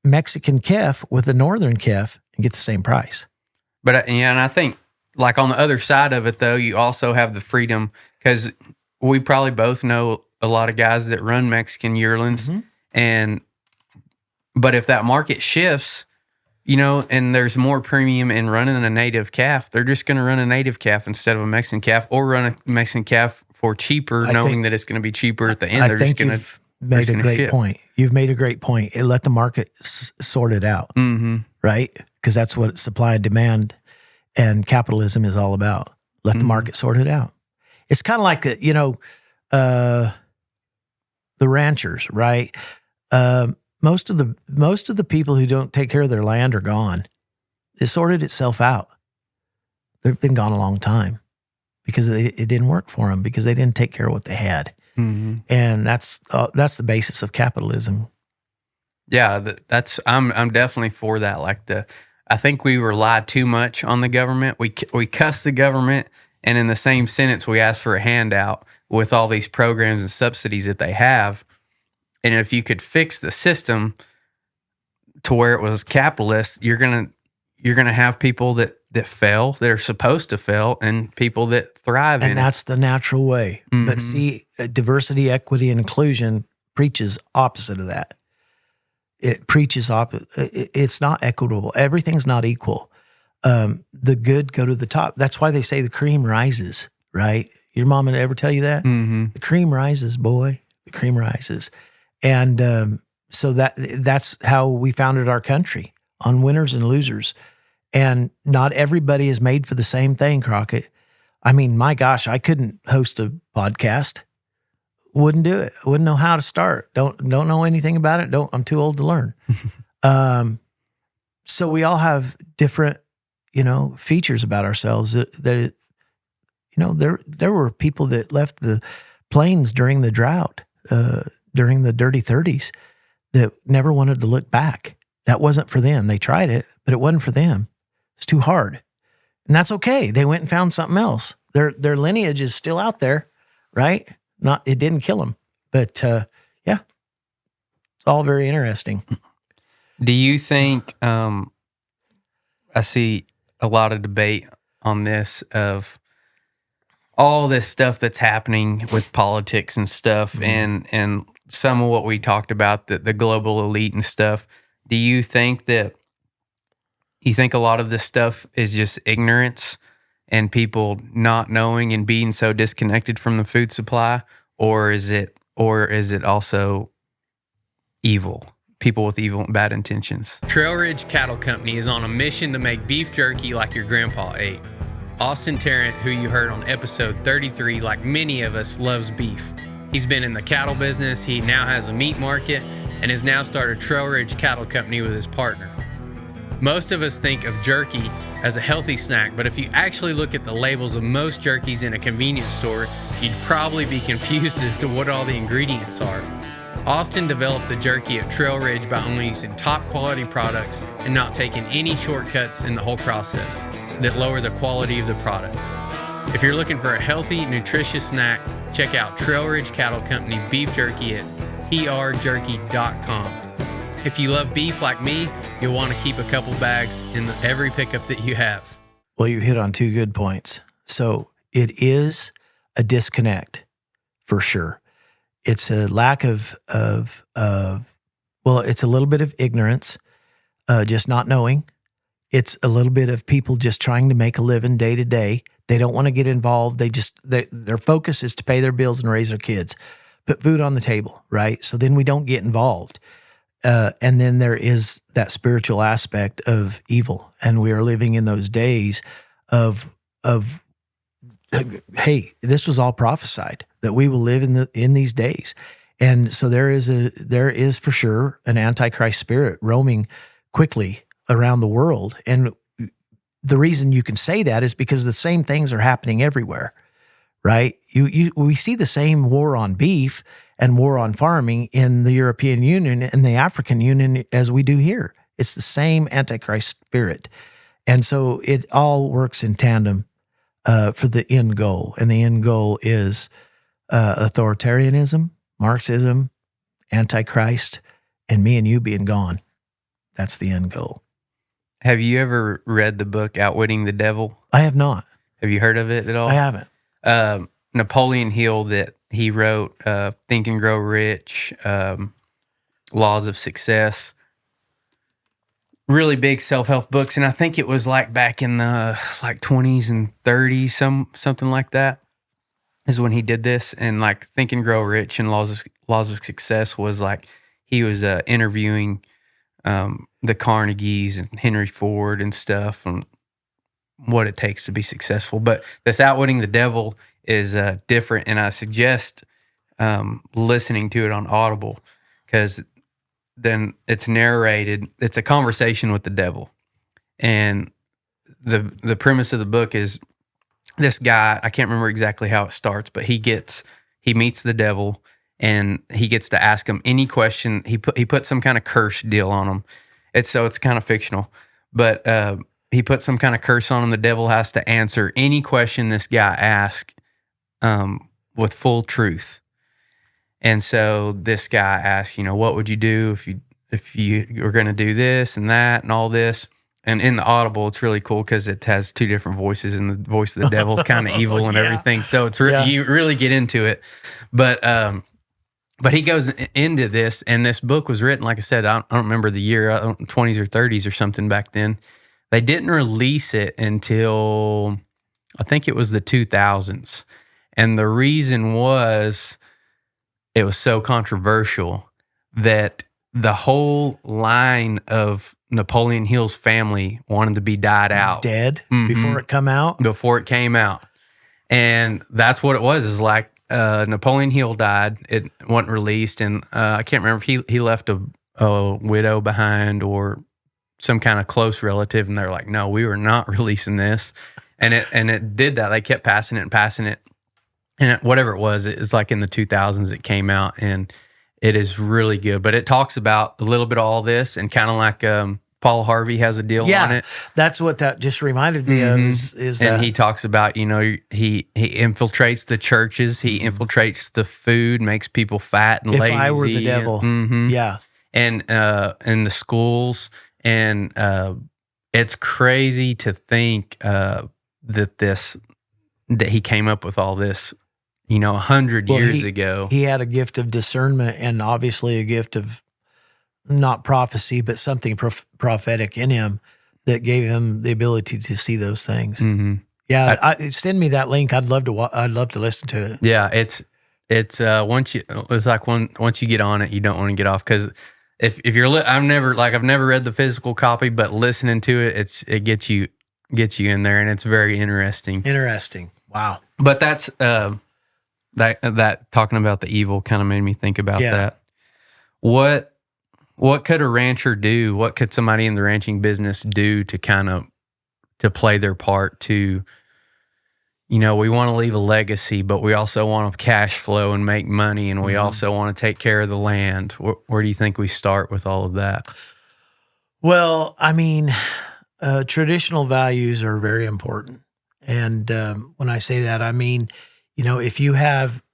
Mexican kef with the northern kef and get the same price. But and I think like on the other side of it though, you also have the freedom, because we probably both know a lot of guys that run Mexican yearlings, but if that market shifts, and there's more premium in running a native calf, they're just going to run a native calf instead of a Mexican calf, or run a Mexican calf for cheaper, knowing that it's going to be cheaper at the end. I think you've made a great point. You've made a great point. Let the market sort it out, right? Because that's what supply and demand and capitalism is all about. Let the market sort it out. It's kind of like the ranchers, right? Most of the people who don't take care of their land are gone. It sorted itself out. They've been gone a long time because it didn't work for them, because they didn't take care of what they had. And that's the basis of capitalism. Yeah, I'm definitely for that. I think we rely too much on the government. We cuss the government, and in the same sentence, we ask for a handout with all these programs and subsidies that they have. And if you could fix the system to where it was capitalist, you're gonna have people that fail, that are supposed to fail, and people that thrive in it. And that's the natural way. But see, diversity, equity, and inclusion preaches opposite of that. It preaches opposite. It's not equitable. Everything's not equal. The good go to the top. That's why they say the cream rises, right? Your mama ever tell you that? The cream rises, boy. The cream rises. And so that's how we founded our country, on winners and losers. And not everybody is made for the same thing, Crockett. I mean, my gosh, I couldn't host a podcast. Wouldn't do it. Wouldn't know how to start. Don't know anything about it. I'm too old to learn. So we all have different, features about ourselves that there were people that left the plains during the drought, during the dirty 30s, that never wanted to look back. That wasn't for them. They tried it, but it wasn't for them. It's too hard. And that's okay. They went and found something else. Their lineage is still out there, right? It didn't kill them. But yeah, it's all very interesting. Do you think, I see a lot of debate on this, of all this stuff that's happening with politics and stuff, and some of what we talked about, the global elite and stuff. Do you think a lot of this stuff is just ignorance and people not knowing and being so disconnected from the food supply, or is it also evil? People with evil and bad intentions. Trail Ridge Cattle Company is on a mission to make beef jerky like your grandpa ate. Austin Tarrant, who you heard on episode 33, like many of us, loves beef. He's been in the cattle business. He now has a meat market and has now started Trail Ridge Cattle Company with his partner. Most of us think of jerky as a healthy snack, but if you actually look at the labels of most jerkies in a convenience store, you'd probably be confused as to what all the ingredients are. Austin developed the jerky at Trail Ridge by only using top quality products and not taking any shortcuts in the whole process that lower the quality of the product. If you're looking for a healthy, nutritious snack, check out Trail Ridge Cattle Company beef jerky at trjerky.com. If you love beef like me, you'll want to keep a couple bags in every pickup that you have. Well, you hit on two good points. So it is a disconnect for sure. It's a lack of it's a little bit of ignorance, just not knowing. It's a little bit of people just trying to make a living day to day. They don't want to get involved. Their focus is to pay their bills and raise their kids, put food on the table, right? So then we don't get involved. And then there is that spiritual aspect of evil. And we are living in those days of hey, this was all prophesied that we will live in these days. And so there is for sure an antichrist spirit roaming quickly around the world. And the reason you can say that is because the same things are happening everywhere, right? We see the same war on beef and war on farming in the European Union and the African Union as we do here. It's the same antichrist spirit. And so it all works in tandem for the end goal. And the end goal is authoritarianism, Marxism, antichrist, and me and you being gone. That's the end goal. Have you ever read the book Outwitting the Devil? I have not. Have you heard of it at all? I haven't. Napoleon Hill that he wrote, Think and Grow Rich, Laws of Success. Really big self-help books, and I think it was like back in the 20s and 30s, something like that, is when he did this. And like Think and Grow Rich and Laws of Success was like he was interviewing the Carnegies and Henry Ford and stuff, and what it takes to be successful. But this Outwitting the Devil is different, and I suggest listening to it on Audible, because then it's narrated. It's a conversation with the devil, and the premise of the book is this guy. I can't remember exactly how it starts, but he meets the devil, and he gets to ask him any question. He put some kind of curse deal on him. It's kind of fictional, but he put some kind of curse on him. The devil has to answer any question this guy asks with full truth. And so this guy asks, what would you do if you were going to do this and that and all this? And in the Audible, it's really cool because it has two different voices, and the voice of the devil is kind of evil and everything. So it's you really get into it. But he goes into this, and this book was written, like I said, I don't remember the year, 20s or 30s or something back then. They didn't release it until I think it was the 2000s. And the reason was it was so controversial that the whole line of Napoleon Hill's family wanted to be died out. Dead before it come out? Before it came out. And that's what it was. It was like Napoleon Hill died. It wasn't released. And I can't remember if he left a widow behind or some kind of close relative. And they're like, no, we were not releasing this. And it did that. They kept passing it. And whatever it was like in the 2000s it came out, and it is really good. But it talks about a little bit of all this, and kind of like Paul Harvey has a deal on it. That's what that just reminded me of. Is that. And he talks about, he infiltrates the churches, he infiltrates the food, makes people fat and lazy. If I were the devil. Yeah. And in the schools. And it's crazy to think that he came up with all this 100 years ago. He had a gift of discernment, and obviously a gift of not prophecy, but something prophetic in him that gave him the ability to see those things. Mm-hmm. Yeah, send me that link. I'd love to listen to it. Yeah, it's once you get on it, you don't want to get off, because if you're I've never read the physical copy, but listening to it, it gets you in there, and it's very interesting. Interesting. Wow. But that's that talking about the evil kind of made me think about that. What could a rancher do? What could somebody in the ranching business do to play their part to, we want to leave a legacy, but we also want to cash flow and make money, and we also want to take care of the land. Where do you think we start with all of that? Well, I mean, traditional values are very important. And when I say that, I mean, if you have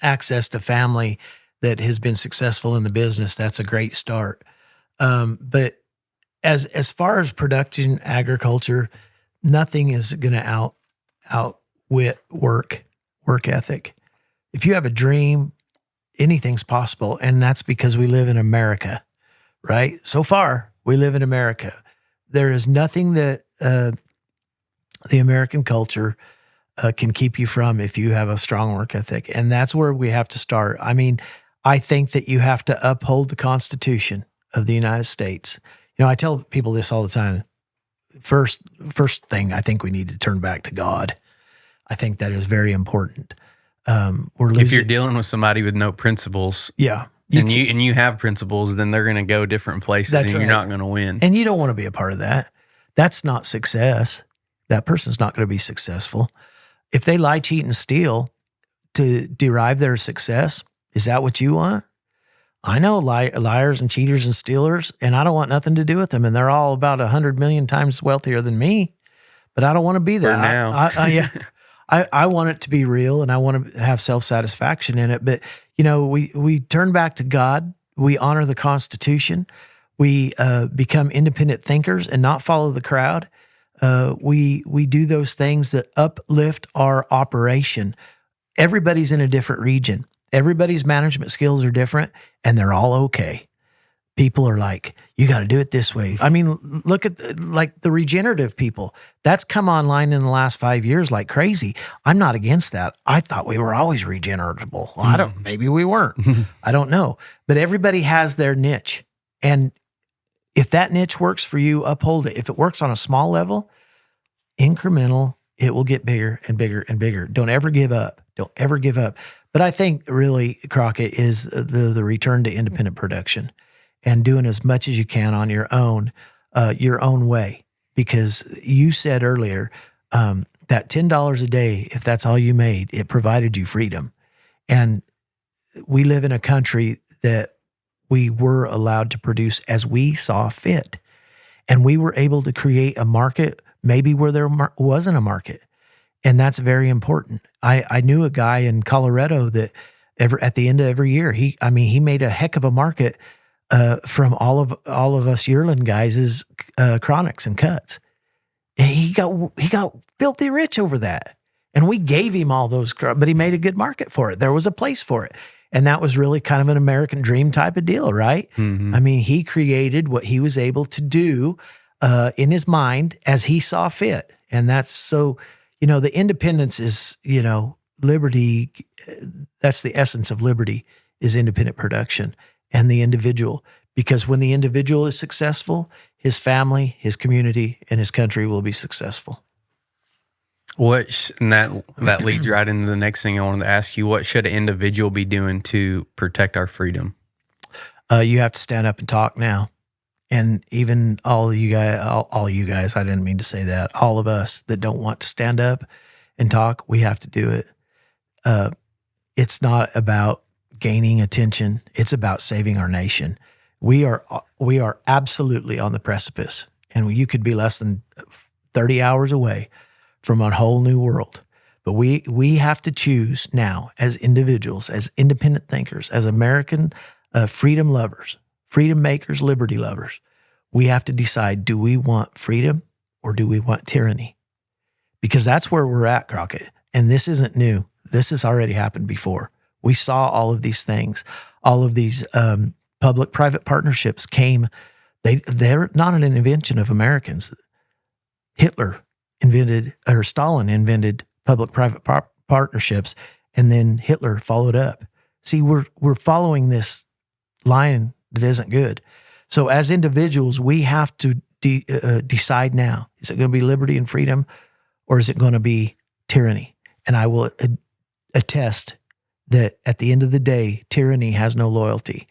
access to family that has been successful in the business, that's a great start. But as far as production, agriculture, nothing is going to outwit work ethic. If you have a dream, anything's possible. And that's because we live in America, right? So far, we live in America. There is nothing that the American culture can keep you from if you have a strong work ethic. And that's where we have to start. I mean, I think that you have to uphold the Constitution of the United States. I tell people this all the time. First thing, I think we need to turn back to God. I think that is very important. If you're dealing with somebody with no principles, you have principles, then they're going to go different places, and you're not going to win. And you don't want to be a part of that. That's not success. That person's not going to be successful. If they lie, cheat, and steal to derive their success, is that what you want? I know liars and cheaters and stealers, and I don't want nothing to do with them. And they're all about 100 million times wealthier than me, but I don't want to be there. I want it to be real, and I want to have self-satisfaction in it. But, we turn back to God. We honor the Constitution. We become independent thinkers and not follow the crowd. We do those things that uplift our operation. everybody's in a different region. Everybody's management skills are different, and they're all okay. People are like, you got to do it this way. I mean, look at the regenerative people. That's come online in the last 5 years like crazy. I'm not against that. I thought we were always regeneratable. Well, maybe we weren't. I don't know. But everybody has their niche. And if that niche works for you, uphold it. If it works on a small level, incremental, it will get bigger and bigger and bigger. Don't ever give up. Don't ever give up. But I think really, Crockett, is the return to independent production and doing as much as you can on your own way. Because you said earlier that $10 a day, if that's all you made, it provided you freedom. And we live in a country that we were allowed to produce as we saw fit. And we were able to create a market maybe where there wasn't a market. And that's very important. I knew a guy in Colorado that at the end of every year, he made a heck of a market from all of us yearling guys' chronics and cuts. And he got filthy rich over that. And we gave him all those, but he made a good market for it. There was a place for it. And that was really kind of an American dream type of deal, right? Mm-hmm. I mean, he created what he was able to do in his mind as he saw fit. And that's so, the independence is, liberty. That's the essence of liberty, is independent production and the individual. Because when the individual is successful, his family, his community, and his country will be successful. And that leads right into the next thing I wanted to ask you. What should an individual be doing to protect our freedom? You have to stand up and talk now. And even all you guys, I didn't mean to say that, all of us that don't want to stand up and talk, we have to do it. It's not about gaining attention. It's about saving our nation. We are absolutely on the precipice, and you could be less than 30 hours away from a whole new world. But we have to choose now as individuals, as independent thinkers, as American freedom lovers, freedom makers, liberty lovers. We have to decide, do we want freedom or do we want tyranny? Because that's where we're at, Crockett. And this isn't new. This has already happened before. We saw all of these things, all of these public-private partnerships came. They're not an invention of Americans. Stalin invented public-private partnerships, and then Hitler followed up. See, we're following this line that isn't good. So as individuals, we have to decide now: is it going to be liberty and freedom, or is it going to be tyranny? And I will attest that at the end of the day, tyranny has no loyalty.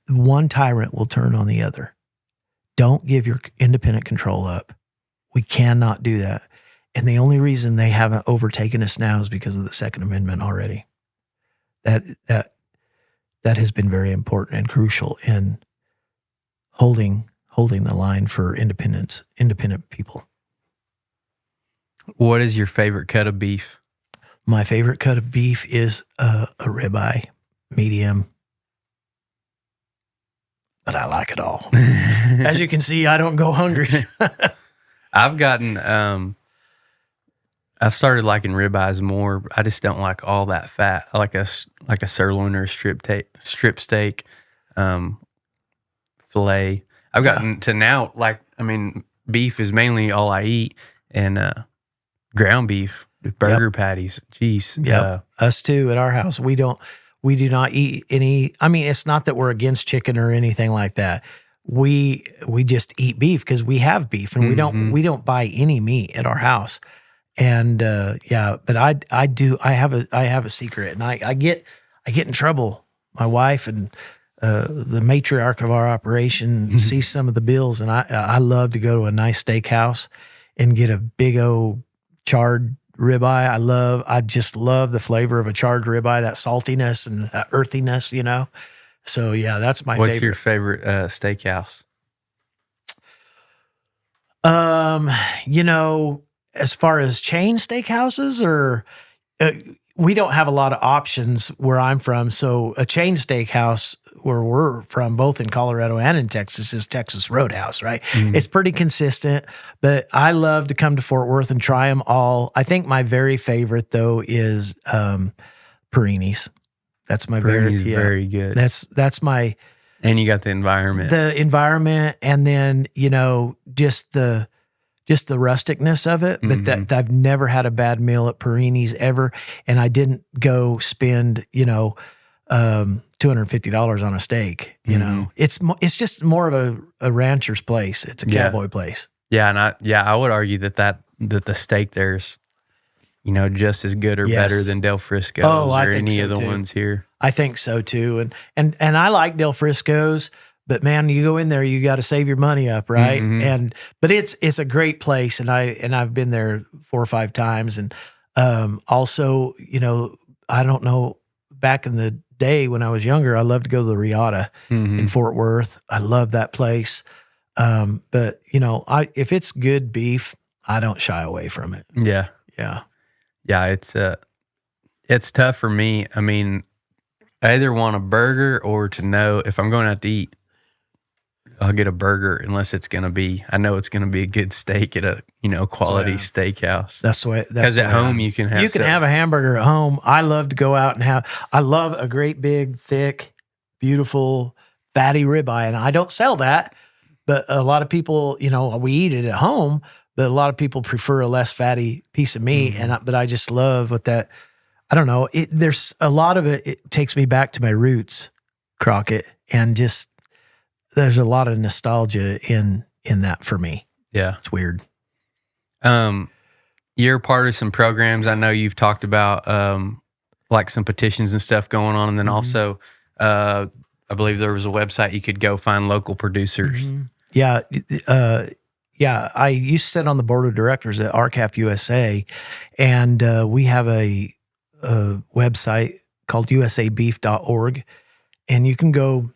One tyrant will turn on the other. Don't give your independent control up. We cannot do that. And the only reason they haven't overtaken us now is because of the Second Amendment already. That has been very important and crucial in holding the line for independent people. What is your favorite cut of beef? My favorite cut of beef is a ribeye, medium. But I like it all. As you can see, I don't go hungry. I've started liking ribeyes more. I just don't like all that fat. I like a sirloin or a strip steak, filet. I've gotten to now, beef is mainly all I eat, and ground beef, burger patties. Jeez. Yeah, us too. At our house, we do not eat any. I mean, it's not that we're against chicken or anything like that. We just eat beef because we have beef, and we don't buy any meat at our house. And but I have a secret, and I get in trouble. My wife and the matriarch of our operation sees some of the bills, and I love to go to a nice steakhouse and get a big old charred ribeye. I just love the flavor of a charred ribeye, that saltiness and that earthiness, So yeah, that's my favorite. What's your favorite steakhouse? As far as chain steakhouses, or we don't have a lot of options where I'm from. So a chain steakhouse where we're from, both in Colorado and in Texas, is Texas Roadhouse, right? It's pretty consistent, but I love to come to Fort Worth and try them all. I think my very favorite though is Perini's. That's my very good. That's my, and you got the environment. And then, just the rusticness of it, but that I've never had a bad meal at Perini's ever. And I didn't go spend, $250 on a steak, it's just more of a rancher's place. It's a cowboy place. Yeah. And I would argue that the steak there's, just as good or better than Del Frisco's or any of the ones here. I think so too. And I like Del Frisco's, but man, you go in there, you got to save your money up, right? But it's a great place, and I've been there 4 or 5 times, and also, I don't know, back in the day when I was younger, I loved to go to the Riata in Fort Worth. I love that place, but if it's good beef, I don't shy away from it. Yeah. It's tough for me. I mean, I either want a burger or to know if I'm going out to eat, I'll get a burger unless it's going to be, I know it's going to be a good steak at a, quality steakhouse. That's the way. Because at home you can have a hamburger at home. I love to go out and I love a great big, thick, beautiful, fatty ribeye. And I don't sell that, but a lot of people, we eat it at home, but a lot of people prefer a less fatty piece of meat. But I just love what that, I don't know. There's a lot of it. It takes me back to my roots, Crockett, and just there's a lot of nostalgia in that for me. Yeah, it's weird. You're part of some programs. I know you've talked about like some petitions and stuff going on, and then also I believe there was a website you could go find local producers. Yeah. I used to sit on the board of directors at RCAF USA, and we have a website called usabeef.org, and you can go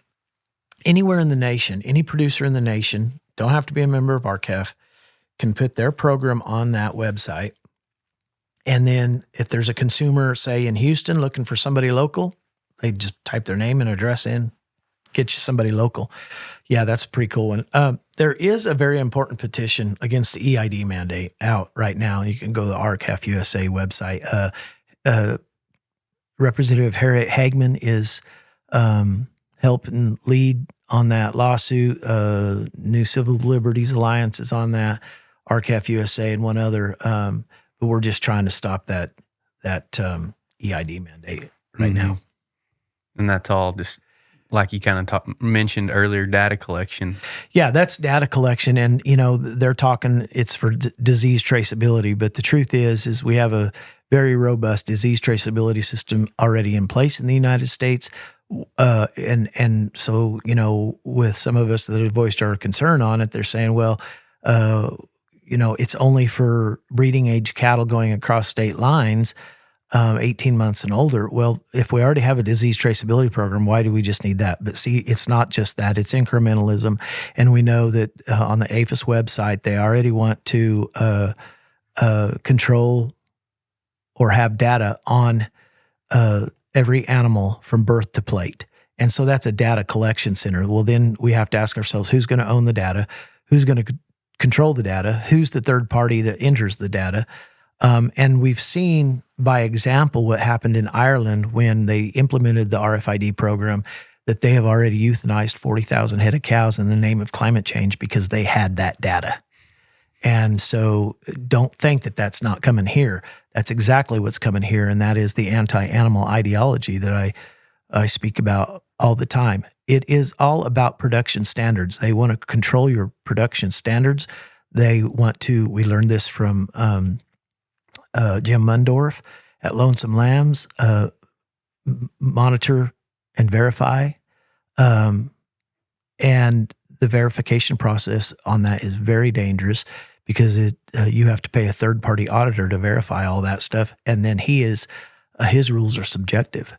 anywhere in the nation. Any producer in the nation, don't have to be a member of RCAF, can put their program on that website. And then if there's a consumer, say in Houston, looking for somebody local, they just type their name and address in, get you somebody local. Yeah, that's a pretty cool one. There is a very important petition against the EID mandate out right now. You can go to the RCAF USA website. Representative Harriet Hagman is helping lead on that lawsuit. New Civil Liberties Alliance is on that, RCAF USA, and one other. But we're just trying to stop that EID mandate right now. And that's all just like you kind of mentioned earlier, data collection. Yeah, that's data collection. And, they're talking it's for disease traceability. But the truth is we have a very robust disease traceability system already in place in the United States. And so, with some of us that have voiced our concern on it, they're saying, well, it's only for breeding age cattle going across state lines, 18 months and older. Well, if we already have a disease traceability program, why do we just need that? But see, it's not just that, it's incrementalism. And we know that on the APHIS website, they already want to control or have data on every animal from birth to plate. And so that's a data collection center. Well, then we have to ask ourselves, who's going to own the data? Who's going to control the data? Who's the third party that enters the data? And we've seen by example what happened in Ireland when they implemented the RFID program, that they have already euthanized 40,000 head of cows in the name of climate change because they had that data. And so don't think that that's not coming here. That's exactly what's coming here, and that is the anti-animal ideology that I speak about all the time. It is all about production standards. They want to control your production standards. They want to, we learned this from Jim Mundorf at Lonesome Lambs, monitor and verify. And the verification process on that is very dangerous because you have to pay a third-party auditor to verify all that stuff, and then his rules are subjective.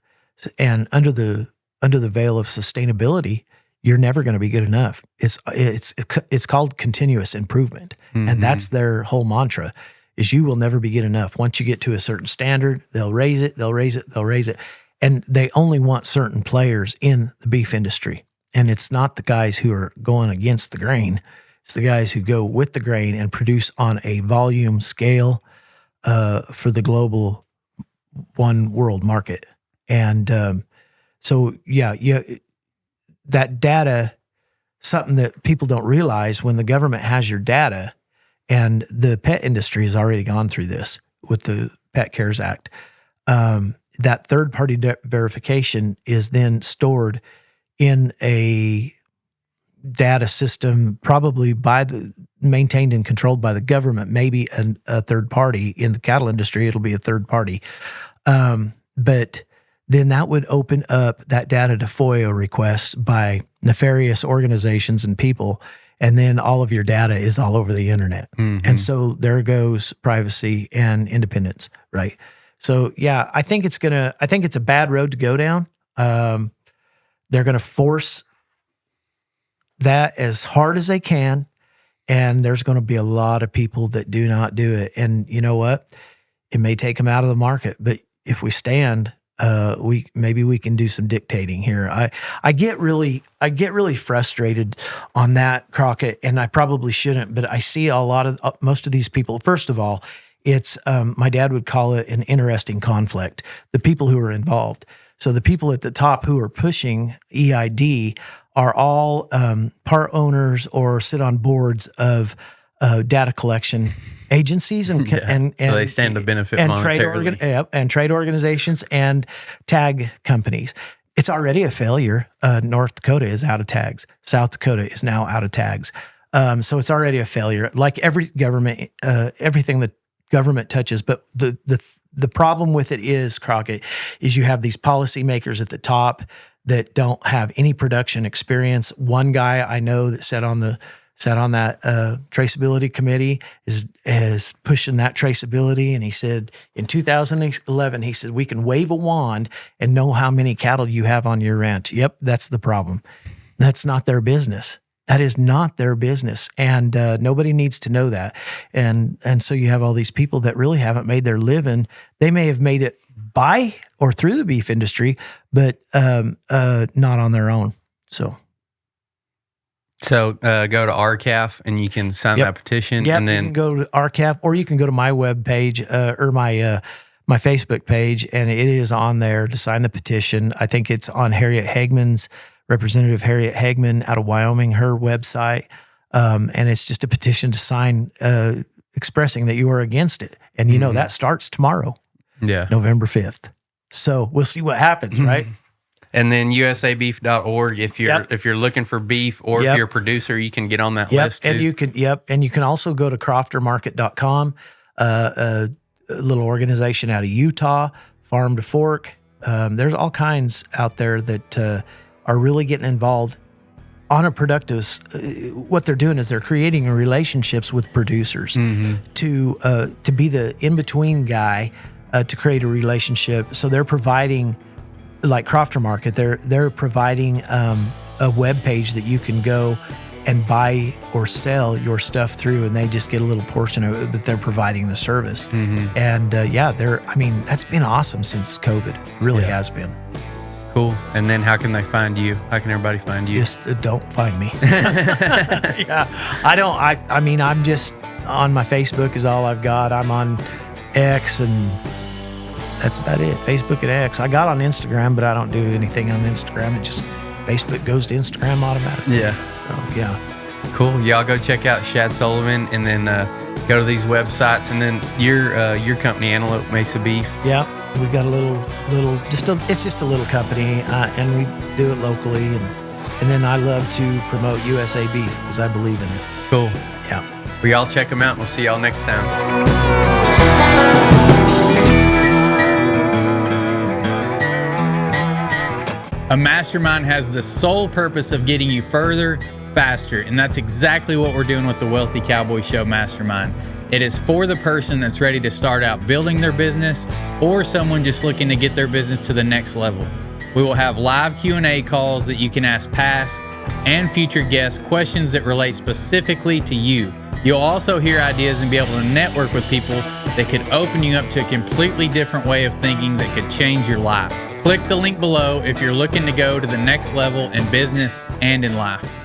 And under the veil of sustainability, you're never going to be good enough. It's called continuous improvement, and that's their whole mantra. is you will never be good enough. Once you get to a certain standard, they'll raise it, they'll raise it, they'll raise it. And they only want certain players in the beef industry. And it's not the guys who are going against the grain. It's the guys who go with the grain and produce on a volume scale for the global one world market. And so, that data, something that people don't realize when the government has your data, and the pet industry has already gone through this with the Pet Cares Act. That third-party verification is then stored in a data system, probably maintained and controlled by the government, maybe a third party. In the cattle industry, it'll be a third party. But then that would open up that data to FOIA requests by nefarious organizations and people, and then all of your data is all over the internet. Mm-hmm. And so there goes privacy and independence, right? So yeah, I think it's a bad road to go down. They're going to force that as hard as they can, and there's going to be a lot of people that do not do it. And you know what? It may take them out of the market, but if we stand, we can do some dictating here. I get really frustrated on that, Crockett, and I probably shouldn't, but I see most of these people. First of all, it's my dad would call it an interesting conflict. The people who are involved. So the people at the top who are pushing EID are all part owners or sit on boards of data collection agencies and so they stand to benefit monetarily. And trade organizations and tag companies. It's already a failure. North Dakota is out of tags. South Dakota is now out of tags. So it's already a failure. Like every government, everything that government touches. But the problem with it is, Crockett, is you have these policymakers at the top that don't have any production experience. One guy I know that sat on that traceability committee is pushing that traceability. And he said in 2011, he said, we can wave a wand and know how many cattle you have on your ranch. Yep, that's the problem. That's not their business. That is not their business. And nobody needs to know that. And so you have all these people that really haven't made their living. They may have made it by or through the beef industry, but not on their own. So go to RCAF and you can sign that petition. Yeah, and then you can go to RCAF, or you can go to my web page or my Facebook page, and it is on there to sign the petition. I think it's on Representative Harriet Hagman out of Wyoming, her website, and it's just a petition to sign expressing that you are against it. And you know that starts tomorrow, November 5th. So we'll see what happens, right? And then usabeef.org, if you're looking for beef, or if you're a producer, you can get on that list too. And you can also go to croftermarket.com, a little organization out of Utah, Farm to Fork. There's all kinds out there that are really getting involved on a productive. What they're doing is they're creating relationships with producers to be the in-between guy to create a relationship. So they're providing, like Crofter Market, they're providing a web page that you can go and buy or sell your stuff through, and they just get a little portion of it, but they're providing the service. And that's been awesome since COVID. It really has been. Cool. And then how can they find you? How can everybody find you? Just don't find me. I'm just on my Facebook is all I've got. I'm on X, and that's about it. Facebook and X. I got on Instagram, but I don't do anything on Instagram. It just, Facebook goes to Instagram automatically. Yeah. So, yeah. Cool. Y'all go check out Shad Sullivan, and then go to these websites, and then your company, Antelope Mesa Beef. Yeah. We've got it's just a little company, and we do it locally. And then I love to promote USA Beef because I believe in it. Cool. Yeah. We all check them out, and we'll see y'all next time. A mastermind has the sole purpose of getting you further, faster, and that's exactly what we're doing with the Wealthy Cowboy Show Mastermind. It is for the person that's ready to start out building their business, or someone just looking to get their business to the next level. We will have live Q&A calls that you can ask past and future guests questions that relate specifically to you. You'll also hear ideas and be able to network with people that could open you up to a completely different way of thinking that could change your life. Click the link below if you're looking to go to the next level in business and in life.